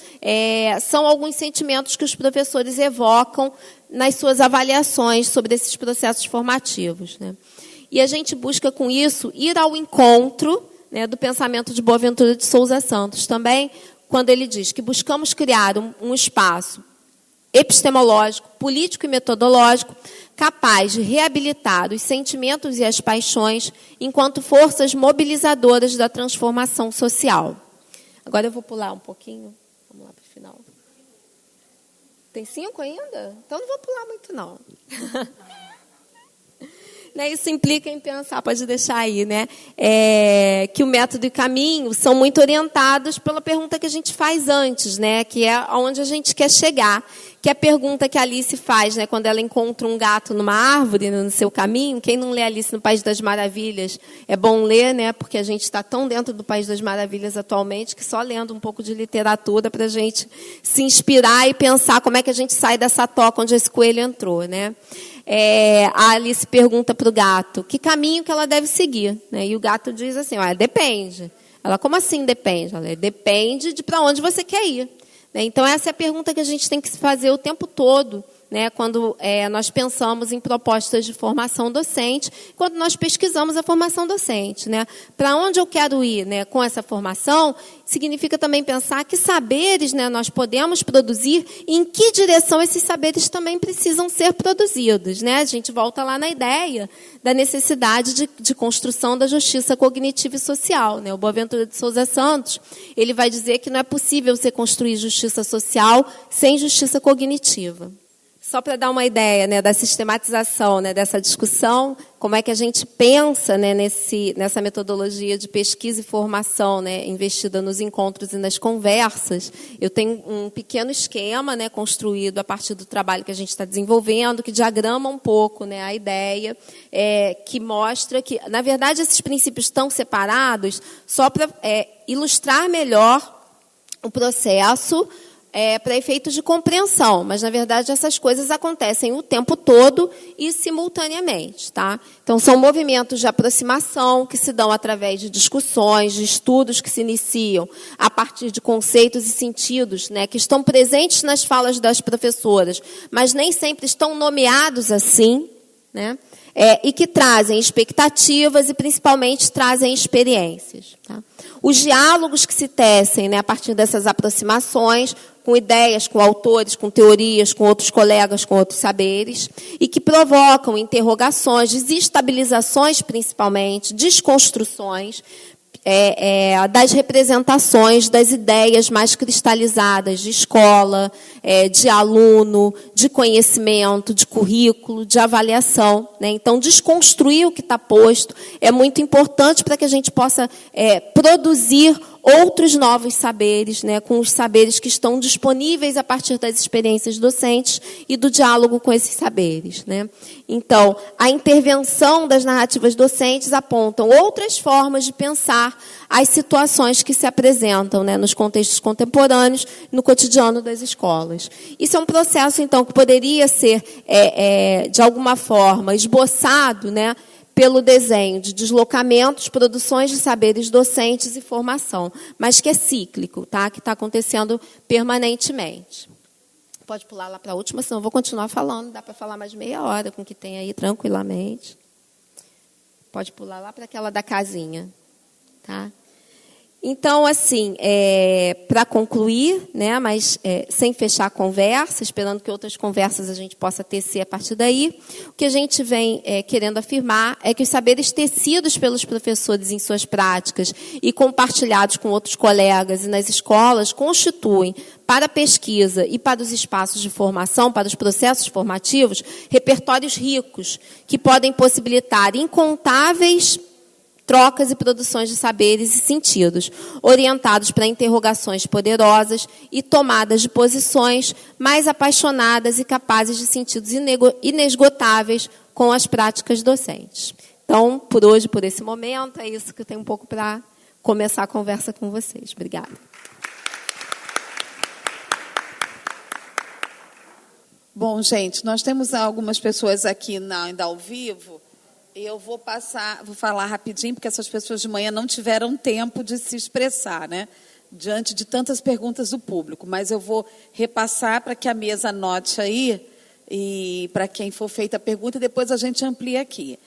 são alguns sentimentos que os professores evocam nas suas avaliações sobre esses processos formativos, né? E a gente busca, com isso, ir ao encontro, né, do pensamento de Boaventura de Souza Santos também, quando ele diz que buscamos criar um espaço epistemológico, político e metodológico capaz de reabilitar os sentimentos e as paixões enquanto forças mobilizadoras da transformação social. Agora eu vou pular um pouquinho. Vamos lá para o final. Tem 5 ainda? Então não vou pular muito, não. Isso implica em pensar, pode deixar aí, né? Que o método e o caminho são muito orientados pela pergunta que a gente faz antes, né? Que é aonde a gente quer chegar. Que é a pergunta que a Alice faz, né? Quando ela encontra um gato numa árvore, no seu caminho. Quem não lê Alice no País das Maravilhas, é bom ler, né? Porque a gente está tão dentro do País das Maravilhas atualmente que só lendo um pouco de literatura para a gente se inspirar e pensar como é que a gente sai dessa toca onde esse coelho entrou, né? A Alice pergunta para o gato que caminho que ela deve seguir, né? E o gato diz assim, depende. Ela, como assim depende? Ela, depende de para onde você quer ir. Então, essa é a pergunta que a gente tem que se fazer o tempo todo, né, quando nós pensamos em propostas de formação docente, quando nós pesquisamos a formação docente, né? Para onde eu quero ir, né, com essa formação, significa também pensar que saberes, né, nós podemos produzir e em que direção esses saberes também precisam ser produzidos, né? A gente volta lá na ideia da necessidade de construção da justiça cognitiva e social, né? O Boaventura de Souza Santos, ele vai dizer que não é possível você construir justiça social sem justiça cognitiva. Só para dar uma ideia, né, da sistematização, né, dessa discussão, como é que a gente pensa, né, nessa metodologia de pesquisa e formação, né, investida nos encontros e nas conversas. Eu tenho um pequeno esquema, né, construído a partir do trabalho que a gente está desenvolvendo, que diagrama um pouco, né, a ideia, que mostra que, na verdade, esses princípios estão separados só para ilustrar melhor o processo, para efeitos de compreensão, mas, na verdade, essas coisas acontecem o tempo todo e simultaneamente. Tá? Então, são movimentos de aproximação que se dão através de discussões, de estudos que se iniciam a partir de conceitos e sentidos, né, que estão presentes nas falas das professoras, mas nem sempre estão nomeados assim, né? E que trazem expectativas e, principalmente, trazem experiências. Tá? Os diálogos que se tecem, né, a partir dessas aproximações, com ideias, com autores, com teorias, com outros colegas, com outros saberes, e que provocam interrogações, desestabilizações, principalmente, desconstruções, das representações, das ideias mais cristalizadas de escola, de aluno, de conhecimento, de currículo, de avaliação, né? Então, desconstruir o que está posto é muito importante para que a gente possa produzir outros novos saberes, né, com os saberes que estão disponíveis a partir das experiências docentes e do diálogo com esses saberes, né? Então, a intervenção das narrativas docentes apontam outras formas de pensar as situações que se apresentam, né, nos contextos contemporâneos, no cotidiano das escolas. Isso é um processo, então, que poderia ser, de alguma forma, esboçado, né, pelo desenho de deslocamentos, produções de saberes docentes e formação, mas que é cíclico, tá? Que está acontecendo permanentemente. Pode pular lá para a última, senão eu vou continuar falando, dá para falar mais meia hora com o que tem aí, tranquilamente. Pode pular lá para aquela da casinha. Tá? Então, assim, para concluir, né, mas sem fechar a conversa, esperando que outras conversas a gente possa tecer a partir daí, o que a gente vem querendo afirmar é que os saberes tecidos pelos professores em suas práticas e compartilhados com outros colegas e nas escolas constituem, para a pesquisa e para os espaços de formação, para os processos formativos, repertórios ricos que podem possibilitar incontáveis trocas e produções de saberes e sentidos, orientados para interrogações poderosas e tomadas de posições mais apaixonadas e capazes de sentidos inesgotáveis com as práticas docentes. Então, por hoje, por esse momento, é isso que eu tenho um pouco para começar a conversa com vocês. Obrigada. Bom, gente, nós temos algumas pessoas aqui ainda ao vivo. Eu vou falar rapidinho, porque essas pessoas de manhã não tiveram tempo de se expressar, né? Diante de tantas perguntas do público. Mas eu vou repassar para que a mesa anote aí, e para quem for feita a pergunta, depois a gente amplia aqui.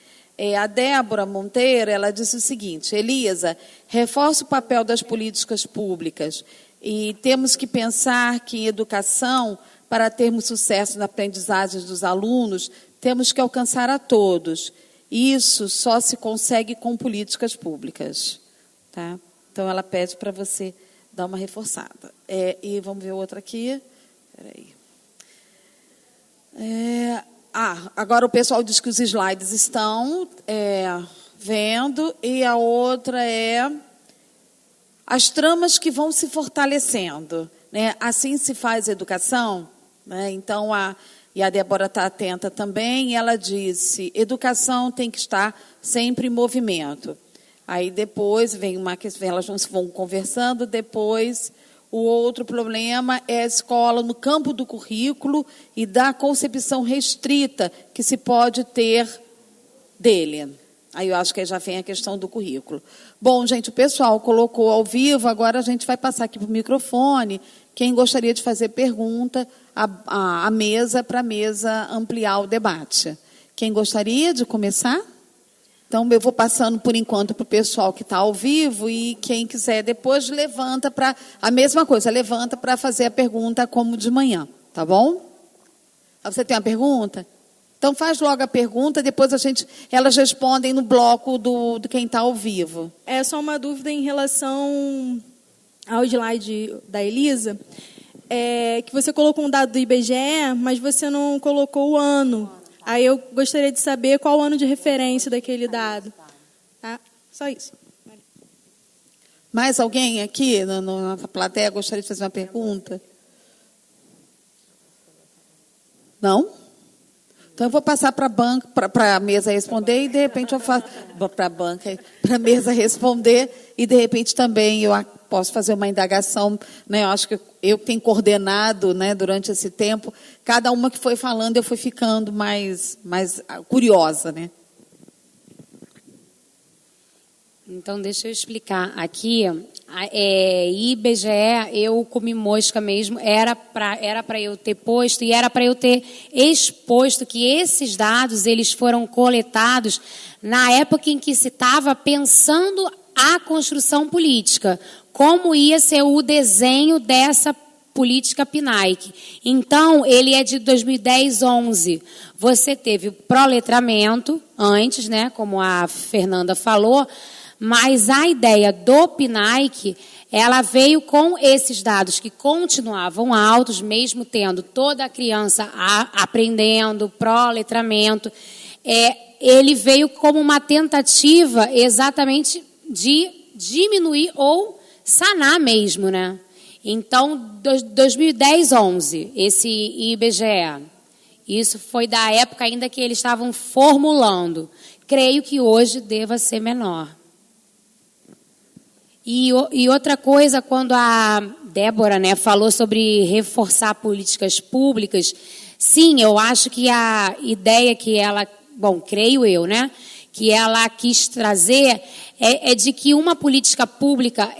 A Débora Monteiro, ela disse o seguinte: Elisa, reforça o papel das políticas públicas e temos que pensar que em educação, para termos sucesso na aprendizagem dos alunos, temos que alcançar a todos. Isso só se consegue com políticas públicas. Tá? Então, ela pede para você dar uma reforçada. E vamos ver outra aqui. Espera aí. Agora o pessoal diz que os slides estão vendo. E a outra é as tramas que vão se fortalecendo. Né? Assim se faz educação. Né? Então, e a Débora está atenta também, e ela disse, educação tem que estar sempre em movimento. Aí depois vem uma questão, elas vão conversando, depois o outro problema é a escola no campo do currículo e da concepção restrita que se pode ter dele. Aí eu acho que aí já vem a questão do currículo. Bom, gente, o pessoal colocou ao vivo, agora a gente vai passar aqui para o microfone. Quem gostaria de fazer pergunta, a mesa, para a mesa ampliar o debate. Quem gostaria de começar? Então, eu vou passando, por enquanto, para o pessoal que está ao vivo, e quem quiser depois levanta para... A mesma coisa, levanta para fazer a pergunta como de manhã, tá bom? Você tem uma pergunta? Então, faz logo a pergunta, depois elas respondem no bloco do quem está ao vivo. É só uma dúvida em relação ao slide da Elisa, que você colocou um dado do IBGE, mas você não colocou o ano. Aí eu gostaria de saber qual o ano de referência daquele dado. Tá? Só isso. Mais alguém aqui na plateia gostaria de fazer uma pergunta? Não? Então, eu vou passar para a mesa responder, e, de repente, eu faço... Para a mesa responder, e, de repente, também eu posso fazer uma indagação. Né? Eu acho que eu tenho coordenado, né, durante esse tempo. Cada uma que foi falando, eu fui ficando mais curiosa. Né? Então, deixa eu explicar. Aqui, IBGE, eu comi mosca mesmo, era para eu ter posto e era para eu ter exposto que esses dados eles foram coletados na época em que se estava pensando a construção política, como ia ser o desenho dessa política PNAEC. Então, ele é de 2010-11. Você teve o proletramento antes, né, como a Fernanda falou, mas a ideia do PNAEC, ela veio com esses dados que continuavam altos, mesmo tendo toda a criança aprendendo, proletramento. Ele veio como uma tentativa exatamente de diminuir ou sanar mesmo, né? Então, 2010-11, esse IBGE, isso foi da época ainda que eles estavam formulando. Creio que hoje deva ser menor. E outra coisa, quando a Débora, né, falou sobre reforçar políticas públicas, sim, eu acho que a ideia que ela, creio eu, né, que ela quis trazer é de que uma política pública,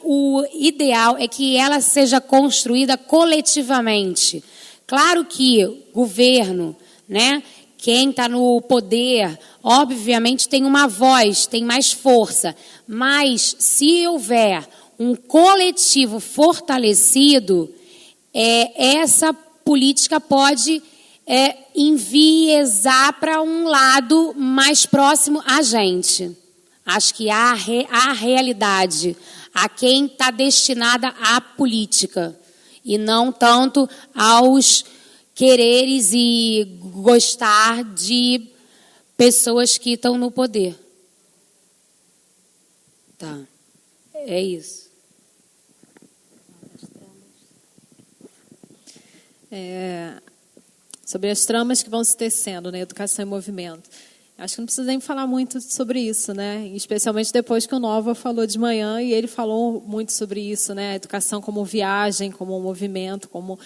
o ideal é que ela seja construída coletivamente. Claro que governo, né, quem está no poder, obviamente tem uma voz, tem mais força. Mas, se houver um coletivo fortalecido, essa política pode enviesar para um lado mais próximo a gente. Acho que há realidade, a quem está destinada à política, e não tanto aos quereres e gostar de pessoas que estão no poder. Tá. É isso. Sobre as tramas que vão se tecendo na educação em movimento. Acho que não precisa nem falar muito sobre isso, né? Especialmente depois que o Nova falou de manhã e ele falou muito sobre isso, né? A educação como viagem, como movimento, como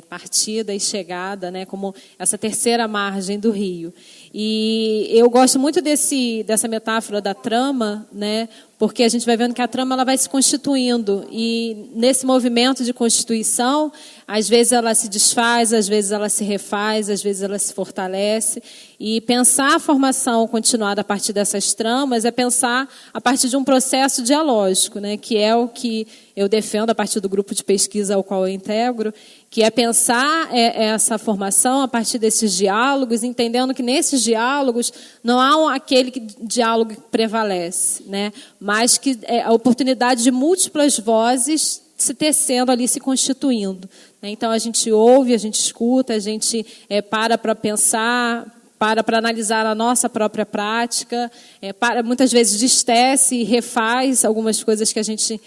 partida e chegada, né? Como essa terceira margem do rio. E eu gosto muito dessa metáfora da trama, né? Porque a gente vai vendo que a trama ela vai se constituindo e nesse movimento de constituição, às vezes ela se desfaz, às vezes ela se refaz, às vezes ela se fortalece. E pensar a formação continuada a partir dessas tramas é pensar a partir de um processo dialógico, né? Que é o que eu defendo a partir do grupo de pesquisa ao qual eu integro, que é pensar essa formação a partir desses diálogos, entendendo que nesses diálogos não há aquele diálogo que prevalece, né? Mas que é a oportunidade de múltiplas vozes se tecendo ali, se constituindo. Então, a gente ouve, a gente escuta, a gente para pensar, para analisar a nossa própria prática, muitas vezes destece e refaz algumas coisas que a gente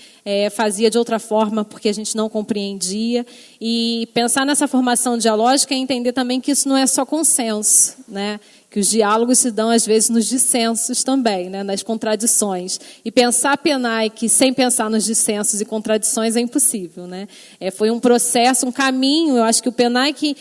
fazia de outra forma porque a gente não compreendia. E pensar nessa formação dialógica é entender também que isso não é só consenso, né? Que os diálogos se dão, às vezes, nos dissensos também, né? Nas contradições. E pensar a PENAIC sem pensar nos dissensos e contradições é impossível, né? Foi um processo, um caminho. Eu acho que o PENAIC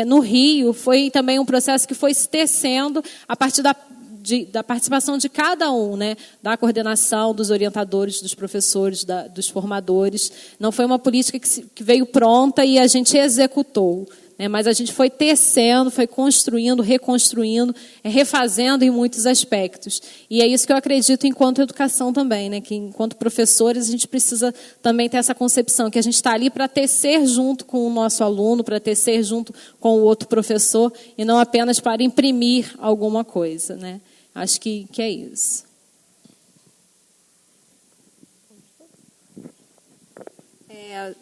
no Rio foi também um processo que foi se tecendo a partir da participação de cada um, né? Da coordenação, dos orientadores, dos professores, dos formadores. Não foi uma política que veio pronta e a gente executou. Mas a gente foi tecendo, foi construindo, reconstruindo, refazendo em muitos aspectos. E é isso que eu acredito enquanto educação também, né? Que enquanto professores a gente precisa também ter essa concepção, que a gente está ali para tecer junto com o nosso aluno, para tecer junto com o outro professor, e não apenas para imprimir alguma coisa, né? Acho que é isso.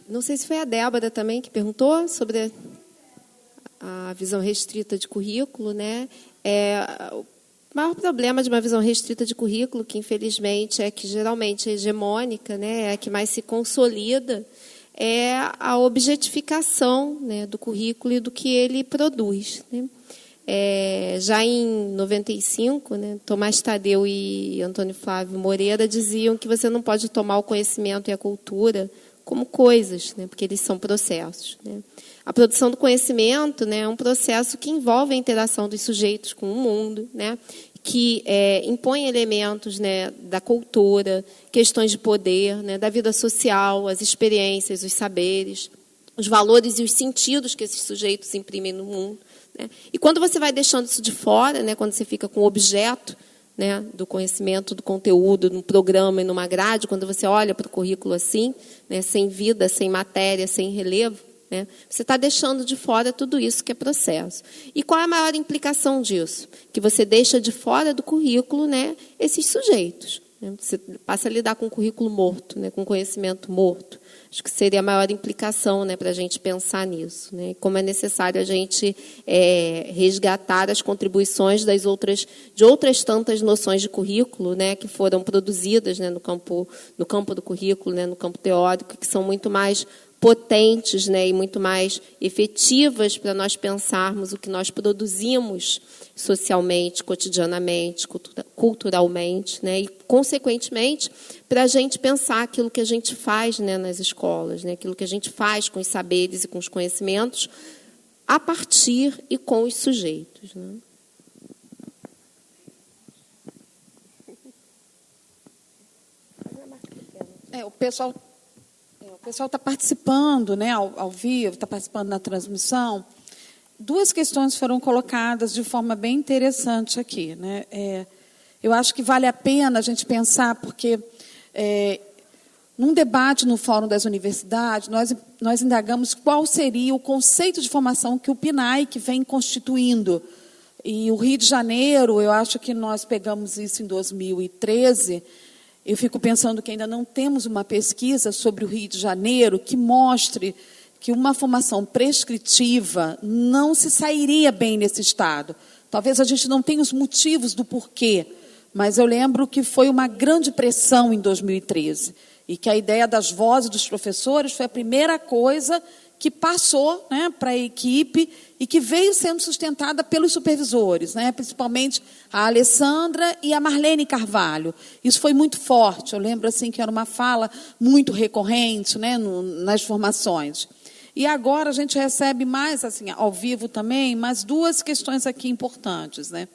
Não sei se foi a Débora também que perguntou sobre a visão restrita de currículo, né? O maior problema de uma visão restrita de currículo, que infelizmente é que geralmente é hegemônica, né? É a que mais se consolida, é a objetificação, né, do currículo e do que ele produz, né? Já em 95, né, Tomás Tadeu e Antônio Flávio Moreira diziam que você não pode tomar o conhecimento e a cultura como coisas, né, porque eles são processos, né? A produção do conhecimento, né, é um processo que envolve a interação dos sujeitos com o mundo, né, que impõe elementos, né, da cultura, questões de poder, né, da vida social, as experiências, os saberes, os valores e os sentidos que esses sujeitos imprimem no mundo, né? E quando você vai deixando isso de fora, né, quando você fica com o objeto, né, do conhecimento, do conteúdo, num programa e numa grade, quando você olha para o currículo assim, né, sem vida, sem matéria, sem relevo, né, você está deixando de fora tudo isso que é processo. E qual é a maior implicação disso? Que você deixa de fora do currículo, né, esses sujeitos. Né? Você passa a lidar com um currículo morto, né, com conhecimento morto. Acho que seria a maior implicação, né, para a gente pensar nisso, né? Como é necessário a gente resgatar as contribuições de outras tantas noções de currículo, né, que foram produzidas, né, no campo do currículo, né, no campo teórico, que são muito mais potentes, né, e muito mais efetivas para nós pensarmos o que nós produzimos socialmente, cotidianamente, culturalmente, né, e, consequentemente, para a gente pensar aquilo que a gente faz, né, nas escolas, né, aquilo que a gente faz com os saberes e com os conhecimentos a partir e com os sujeitos, né. O pessoal está participando, né, ao vivo, está participando da transmissão. Duas questões foram colocadas de forma bem interessante aqui, né? Eu acho que vale a pena a gente pensar, porque num debate no Fórum das Universidades, nós indagamos qual seria o conceito de formação que o PNAEC vem constituindo. E o Rio de Janeiro, eu acho que nós pegamos isso em 2013. Eu fico pensando que ainda não temos uma pesquisa sobre o Rio de Janeiro que mostre que uma formação prescritiva não se sairia bem nesse estado. Talvez a gente não tenha os motivos do porquê, mas eu lembro que foi uma grande pressão em 2013 e que a ideia das vozes dos professores foi a primeira coisa que passou, né, para a equipe e que veio sendo sustentada pelos supervisores, né, principalmente a Alessandra e a Marlene Carvalho. Isso foi muito forte. Eu lembro assim que era uma fala muito recorrente, né, nas formações. E agora a gente recebe mais, assim, ao vivo também, mais duas questões aqui importantes, né?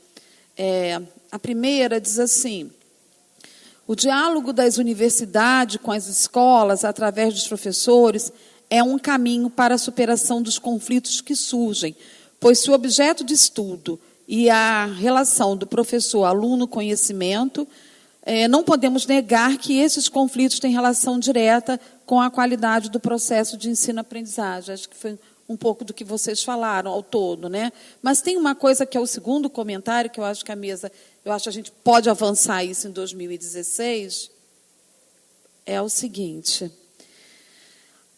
A primeira diz assim: o diálogo das universidades com as escolas, através dos professores, é um caminho para a superação dos conflitos que surgem, pois se o objeto de estudo e a relação do professor-aluno-conhecimento, não podemos negar que esses conflitos têm relação direta com a qualidade do processo de ensino-aprendizagem. Acho que foi um pouco do que vocês falaram ao todo, né? Mas tem uma coisa que é o segundo comentário, que eu acho que a gente pode avançar isso em 2016, é o seguinte: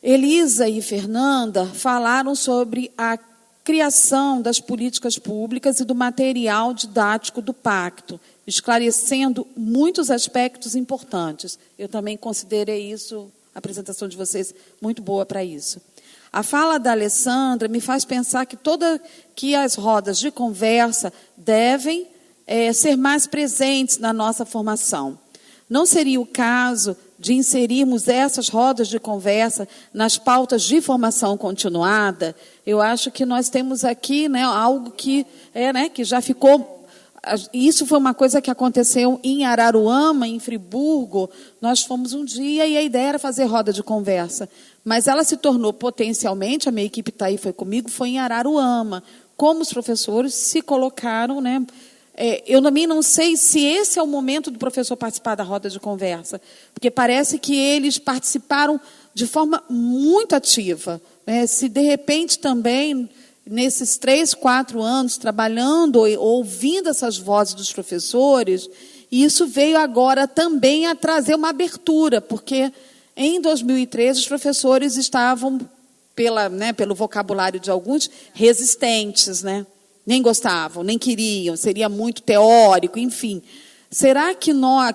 Elisa e Fernanda falaram sobre a criação das políticas públicas e do material didático do pacto, esclarecendo muitos aspectos importantes. Eu também considerei isso, a apresentação de vocês, muito boa para isso. A fala da Alessandra me faz pensar que as rodas de conversa devem ser mais presentes na nossa formação. Não seria o caso de inserirmos essas rodas de conversa nas pautas de formação continuada? Eu acho que nós temos aqui, né, algo que já ficou. Isso foi uma coisa que aconteceu em Araruama, em Friburgo. Nós fomos um dia e a ideia era fazer roda de conversa. Mas ela se tornou potencialmente, a minha equipe está aí, foi comigo, foi em Araruama. Como os professores se colocaram, né? Eu também não sei se esse é o momento do professor participar da roda de conversa, porque parece que eles participaram de forma muito ativa, né? Se de repente também, nesses 3, 4 anos, trabalhando, ouvindo essas vozes dos professores, isso veio agora também a trazer uma abertura, porque em 2013 os professores estavam, pelo vocabulário de alguns, resistentes, né? Nem gostavam, nem queriam, seria muito teórico, enfim. Será que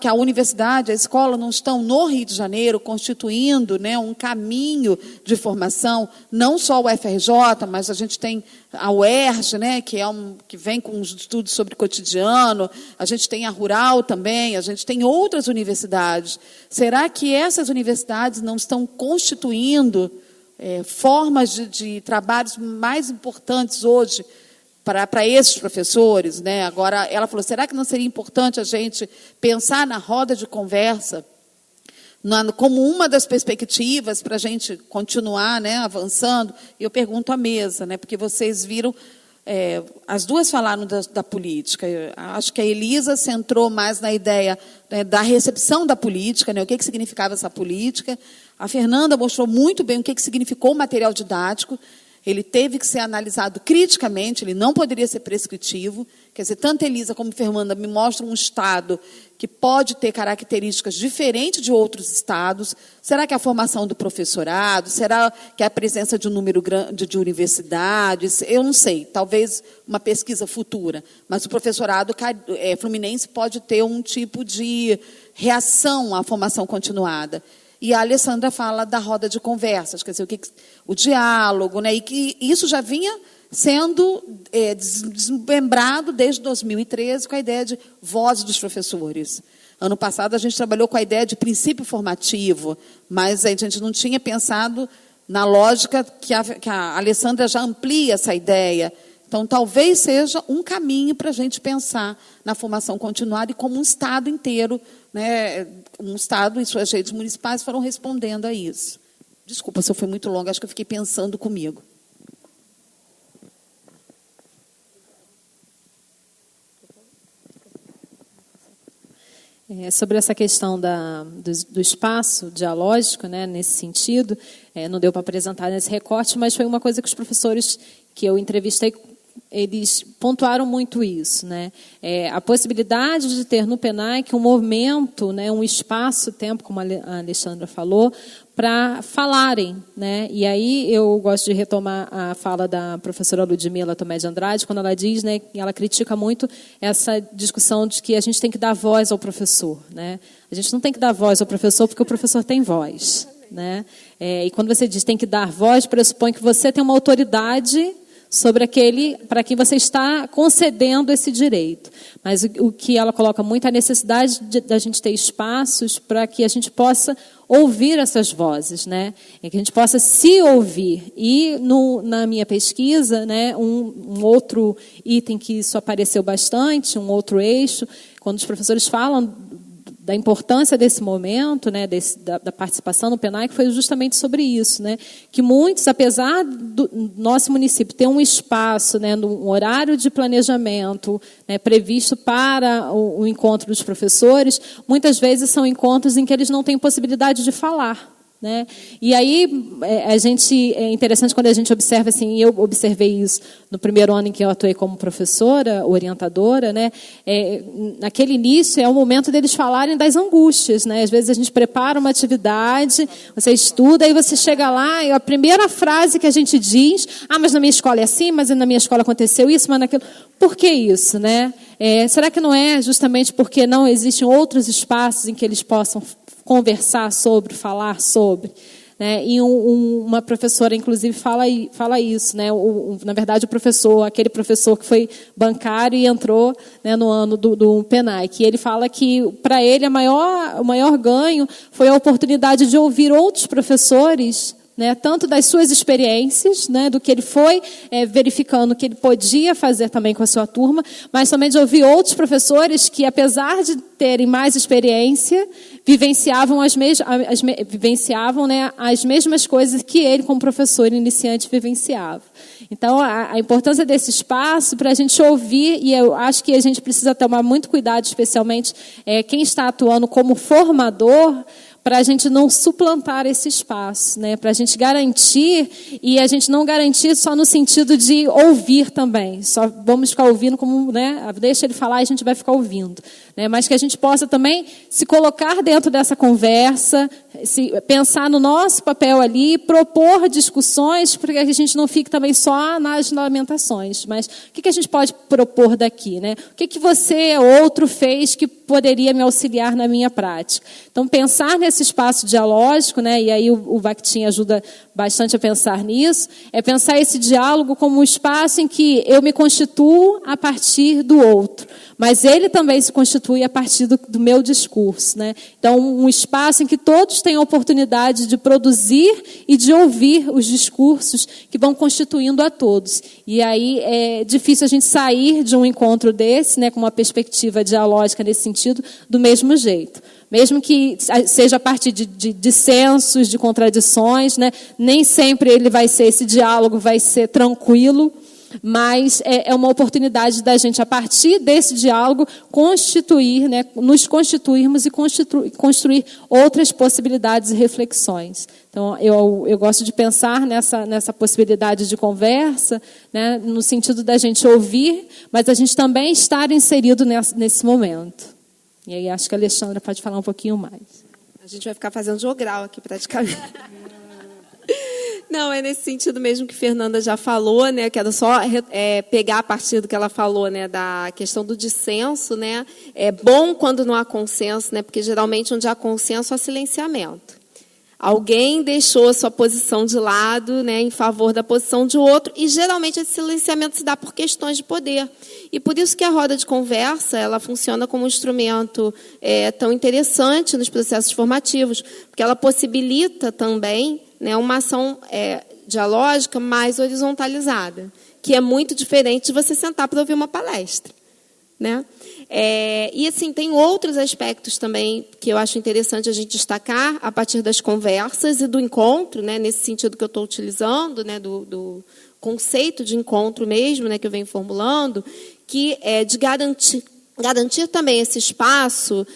a universidade, a escola não estão no Rio de Janeiro constituindo, né, um caminho de formação, não só o FRJ, mas a gente tem a UERJ, né, que vem com os estudos sobre cotidiano, a gente tem a Rural também, a gente tem outras universidades. Será que essas universidades não estão constituindo formas de trabalhos mais importantes hoje para esses professores, né? Agora, ela falou, será que não seria importante a gente pensar na roda de conversa como uma das perspectivas para a gente continuar, né, avançando? E eu pergunto à mesa, né, porque vocês viram, as duas falaram da política. Eu acho que a Elisa centrou mais na ideia, né, da recepção da política, né, o que significava essa política. A Fernanda mostrou muito bem o que significou o material didático. Ele teve que ser analisado criticamente, ele não poderia ser prescritivo. Quer dizer, tanto Elisa como Fernanda me mostram um Estado que pode ter características diferentes de outros estados. Será que a formação do professorado? Será que a presença de um número grande de universidades? Eu não sei, talvez uma pesquisa futura. Mas o professorado fluminense pode ter um tipo de reação à formação continuada. E a Alessandra fala da roda de conversas, quer dizer, o diálogo, né? E que isso já vinha sendo desmembrado desde 2013 com a ideia de voz dos professores. Ano passado a gente trabalhou com a ideia de princípio formativo, mas a gente não tinha pensado na lógica que a Alessandra já amplia essa ideia. Então, talvez seja um caminho para a gente pensar na formação continuada e como um Estado inteiro, né, um Estado e suas redes municipais foram respondendo a isso. Desculpa se eu fui muito longa, acho que eu fiquei pensando comigo. Sobre essa questão do espaço dialógico, né, nesse sentido, não deu para apresentar nesse recorte, mas foi uma coisa que os professores que eu entrevistei, eles pontuaram muito isso, né? A possibilidade de ter no PENAC um momento, né, um espaço-tempo, como a Alexandra falou, para falarem, né? E aí eu gosto de retomar a fala da professora Ludmila Tomé de Andrade, quando ela diz, né, que ela critica muito essa discussão de que a gente tem que dar voz ao professor, né? A gente não tem que dar voz ao professor porque o professor tem voz, né? E quando você diz tem que dar voz, pressupõe que você tem uma autoridade sobre aquele para quem você está concedendo esse direito. Mas o que ela coloca muito é a necessidade da gente ter espaços para que a gente possa ouvir essas vozes, né? E que a gente possa se ouvir. E na minha pesquisa, né, um outro item que isso apareceu bastante, um outro eixo, quando os professores falam da importância desse momento, né, da participação no PENAC, foi justamente sobre isso, né, que muitos, apesar do nosso município ter um espaço, né, um horário de planejamento, né, previsto para o encontro dos professores, muitas vezes são encontros em que eles não têm possibilidade de falar. Né? E aí, é interessante quando a gente observa, assim, eu observei isso no primeiro ano em que eu atuei como professora, orientadora, né? Naquele início é o momento deles falarem das angústias, né? Às vezes a gente prepara uma atividade, você estuda, e você chega lá, e a primeira frase que a gente diz, mas na minha escola é assim, mas na minha escola aconteceu isso, mas naquilo... Por que isso, né? Será que não é justamente porque não existem outros espaços em que eles possam conversar sobre, falar sobre, né? E uma professora, inclusive, fala isso, né? Na verdade, aquele professor que foi bancário e entrou, né, no ano do PENAC, ele fala que, para ele, o maior ganho foi a oportunidade de ouvir outros professores, né, tanto das suas experiências, né, do que ele foi verificando que ele podia fazer também com a sua turma, mas também de ouvir outros professores que, apesar de terem mais experiência, vivenciavam né, as mesmas coisas que ele, como professor iniciante, vivenciava. Então, a importância desse espaço para a gente ouvir, e eu acho que a gente precisa tomar muito cuidado, especialmente quem está atuando como formador, para a gente não suplantar esse espaço, né? Para a gente garantir, e a gente não garantir só no sentido de ouvir também, só vamos ficar ouvindo como, né? Deixa ele falar e a gente vai ficar ouvindo, né? Mas que a gente possa também se colocar dentro dessa conversa, pensar no nosso papel ali, propor discussões, para que a gente não fique também só nas lamentações, mas o que a gente pode propor daqui, né? O que você ou outro fez que poderia me auxiliar na minha prática? Então, pensar nesse espaço dialógico, né, e aí o Bakhtin ajuda bastante a pensar nisso, é pensar esse diálogo como um espaço em que eu me constituo a partir do outro, mas ele também se constitui a partir do meu discurso, né? Então, um espaço em que todos têm a oportunidade de produzir e de ouvir os discursos que vão constituindo a todos. E aí é difícil a gente sair de um encontro desse, né, com uma perspectiva dialógica nesse sentido, do mesmo jeito. Mesmo que seja a partir de dissensos, de contradições, né? Nem sempre esse diálogo vai ser tranquilo, mas é uma oportunidade da gente, a partir desse diálogo, constituir, né? Nos constituirmos e construir outras possibilidades e reflexões. Então, eu gosto de pensar nessa possibilidade de conversa, né? No sentido da gente ouvir, mas a gente também estar inserido nesse momento. E aí acho que a Alexandra pode falar um pouquinho mais. A gente vai ficar fazendo jogral aqui praticamente. Não, é nesse sentido mesmo que Fernanda já falou, né? Quero só pegar a partir do que ela falou, né? Da questão do dissenso, né? É bom quando não há consenso, né? Porque geralmente onde há consenso há silenciamento. Alguém deixou a sua posição de lado, né, em favor da posição de outro, e geralmente esse silenciamento se dá por questões de poder. E por isso que a roda de conversa ela funciona como um instrumento tão interessante nos processos formativos, porque ela possibilita também, né, uma ação dialógica mais horizontalizada, que é muito diferente de você sentar para ouvir uma palestra, né? E assim, tem outros aspectos também que eu acho interessante a gente destacar a partir das conversas e do encontro, né, nesse sentido que eu estou utilizando, né, do conceito de encontro mesmo, né, que eu venho formulando, que é de garantir também esse espaço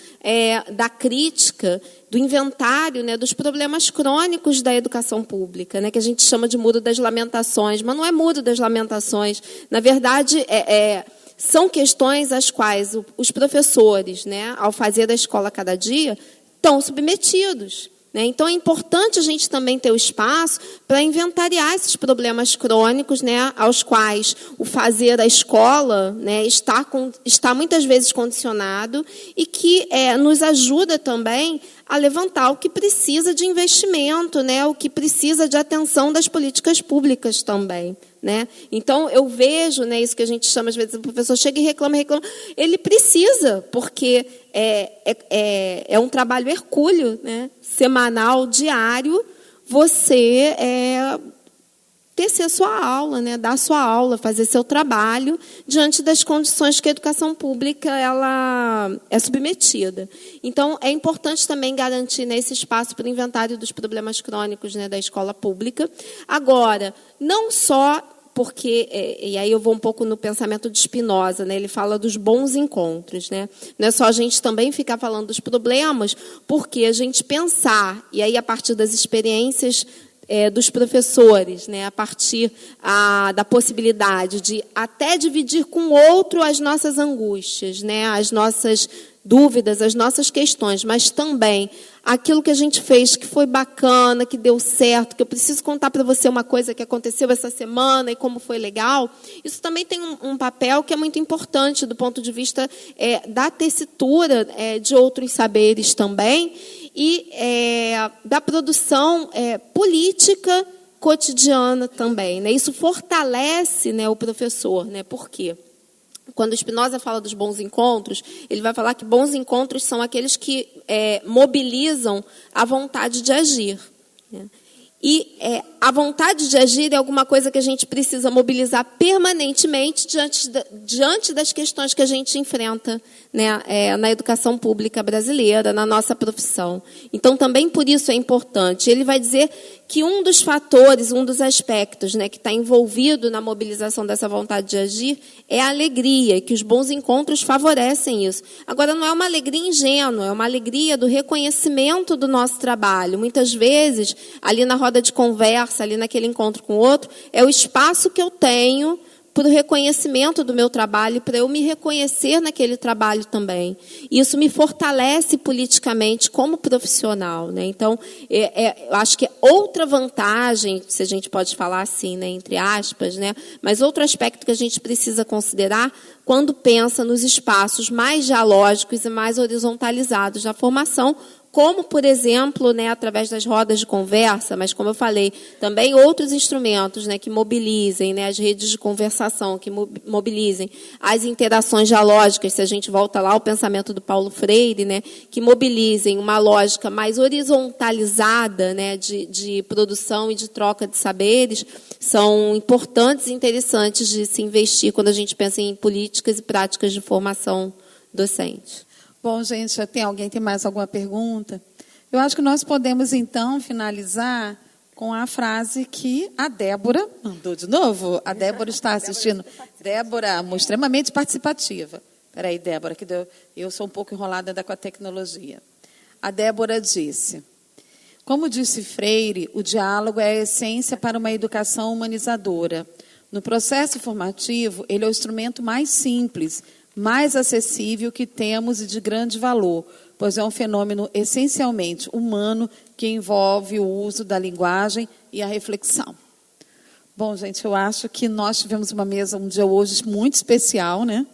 da crítica, do inventário, né, dos problemas crônicos da educação pública, né, que a gente chama de muro das lamentações, mas não é muro das lamentações, na verdade são questões às quais os professores, né, ao fazer da escola cada dia, estão submetidos. né? Então, é importante a gente também ter o espaço para inventariar esses problemas crônicos, né, aos quais o fazer da escola, né, está muitas vezes condicionado e que nos ajuda também a levantar o que precisa de investimento, né, o que precisa de atenção das políticas públicas também. Né? Então, eu vejo, né, isso que a gente chama, às vezes, o professor chega e reclama. Ele precisa, porque é um trabalho hercúleo, né, semanal, diário, você tecer sua aula, né, dar sua aula, fazer seu trabalho diante das condições que a educação pública ela é submetida. Então, é importante também garantir, né, esse espaço para o inventário dos problemas crônicos, né, da escola pública. Agora, não só porque, e aí eu vou um pouco no pensamento de Spinoza, né, ele fala dos bons encontros, né? Não é só a gente também ficar falando dos problemas, porque a gente pensar, e aí a partir das experiências dos professores, né, a partir da possibilidade de até dividir com o outro as nossas angústias, né, as nossas dúvidas, as nossas questões, mas também aquilo que a gente fez que foi bacana, que deu certo, que eu preciso contar para você uma coisa que aconteceu essa semana e como foi legal. Isso também tem um papel que é muito importante do ponto de vista da tessitura de outros saberes também, e da produção política cotidiana também, né? Isso fortalece, né, o professor, né? Por quê? Quando Spinoza fala dos bons encontros, ele vai falar que bons encontros são aqueles que mobilizam a vontade de agir, né? E a vontade de agir é alguma coisa que a gente precisa mobilizar permanentemente diante das questões que a gente enfrenta, né, na educação pública brasileira, na nossa profissão. Então, também por isso é importante. Ele vai dizer que um dos fatores, um dos aspectos, né, que está envolvido na mobilização dessa vontade de agir é a alegria, e que os bons encontros favorecem isso. Agora, não é uma alegria ingênua, é uma alegria do reconhecimento do nosso trabalho. Muitas vezes, ali na roda de conversa, ali naquele encontro com o outro, é o espaço que eu tenho para o reconhecimento do meu trabalho, para eu me reconhecer naquele trabalho também. Isso me fortalece politicamente como profissional, né? Então, eu acho que outra vantagem, se a gente pode falar assim, né, entre aspas, né, mas outro aspecto que a gente precisa considerar quando pensa nos espaços mais dialógicos e mais horizontalizados da formação, como, por exemplo, né, através das rodas de conversa, mas, como eu falei, também outros instrumentos, né, que mobilizem, né, as redes de conversação, que mobilizem as interações dialógicas, se a gente volta lá ao pensamento do Paulo Freire, né, que mobilizem uma lógica mais horizontalizada, né, de produção e de troca de saberes, são importantes e interessantes de se investir quando a gente pensa em políticas e práticas de formação docente. Bom, gente, alguém tem mais alguma pergunta? Eu acho que nós podemos, então, finalizar com a frase que a Débora mandou de novo. A Débora está assistindo. Débora, extremamente participativa. Espera aí, Débora, que eu sou um pouco enrolada ainda com a tecnologia. A Débora disse: como disse Freire, o diálogo é a essência para uma educação humanizadora. No processo formativo, ele é o instrumento mais simples, mais acessível que temos e de grande valor, pois é um fenômeno essencialmente humano que envolve o uso da linguagem e a reflexão. Bom, gente, eu acho que nós tivemos uma mesa, um dia hoje muito especial, né?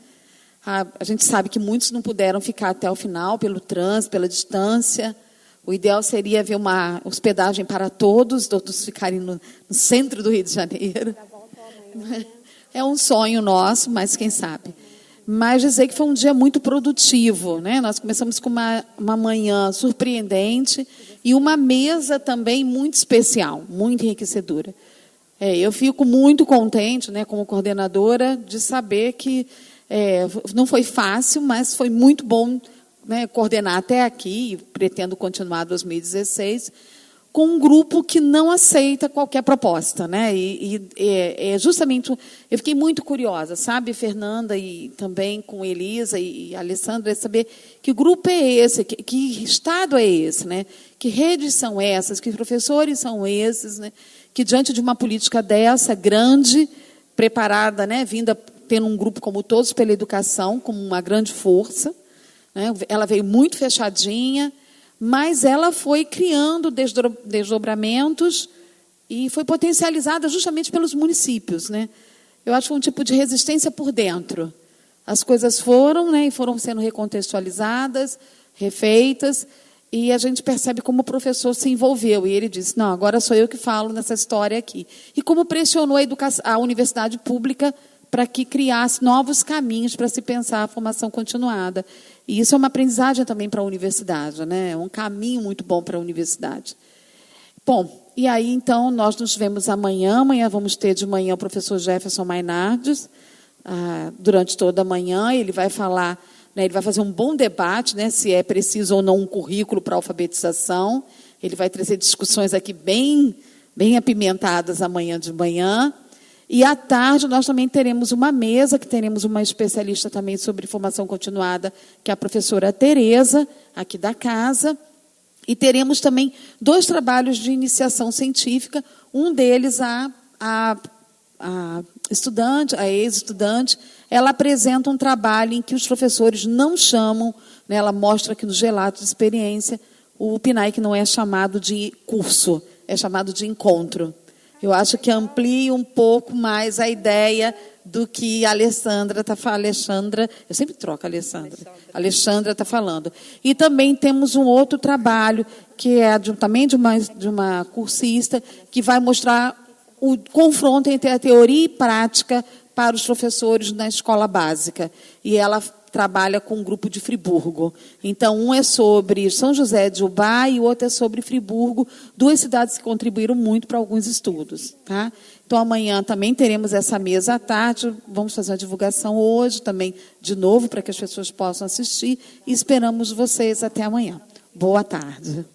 A gente sabe que muitos não puderam ficar até o final, pelo trânsito, pela distância. O ideal seria haver uma hospedagem para todos ficarem no centro do Rio de Janeiro. É um sonho nosso, mas quem sabe. Mas dizer que foi um dia muito produtivo, né? Nós começamos com uma manhã surpreendente e uma mesa também muito especial, muito enriquecedora. Eu fico muito contente, né, como coordenadora, de saber que não foi fácil, mas foi muito bom, né, coordenar até aqui, e pretendo continuar 2016, com um grupo que não aceita qualquer proposta, né? Justamente, eu fiquei muito curiosa, sabe, Fernanda, e também com Elisa e Alessandra, saber que grupo é esse, que estado é esse, né? Que redes são essas, que professores são esses, né? Que diante de uma política dessa, grande, preparada, né? Vinda tendo um grupo como Todos pela Educação, como uma grande força, né? Ela veio muito fechadinha, mas ela foi criando desdobramentos e foi potencializada justamente pelos municípios, né? Eu acho que foi um tipo de resistência por dentro. As coisas foram, né, e foram sendo recontextualizadas, refeitas, e a gente percebe como o professor se envolveu. E ele disse, não, agora sou eu que falo nessa história aqui. E como pressionou a universidade pública para que criasse novos caminhos para se pensar a formação continuada. E isso é uma aprendizagem também para a universidade, né? É um caminho muito bom para a universidade. Bom, e aí, então, nós nos vemos amanhã. Amanhã vamos ter de manhã o professor Jefferson Mainardes, durante toda a manhã. Ele vai falar, né, ele vai fazer um bom debate, né, se é preciso ou não um currículo para alfabetização. Ele vai trazer discussões aqui bem apimentadas amanhã de manhã. E à tarde nós também teremos uma mesa, que teremos uma especialista também sobre formação continuada, que é a professora Tereza, aqui da casa. E teremos também 2 trabalhos de iniciação científica. Um deles, a ex-estudante, ela apresenta um trabalho em que os professores não chamam, né, ela mostra aqui nos relatos de experiência, o PNAE não é chamado de curso, é chamado de encontro. Eu acho que amplia um pouco mais a ideia do que a Alexandra está falando. Eu sempre troco a Alexandra. A Alexandra está falando. E também temos um outro trabalho, que é também de uma cursista, que vai mostrar o confronto entre a teoria e prática para os professores na escola básica. E ela trabalha com um grupo de Friburgo. Então, um é sobre São José de Ubá e o outro é sobre Friburgo, 2 cidades que contribuíram muito para alguns estudos. Tá? Então, amanhã também teremos essa mesa à tarde. Vamos fazer uma divulgação hoje também, de novo, para que as pessoas possam assistir. E esperamos vocês até amanhã. Boa tarde.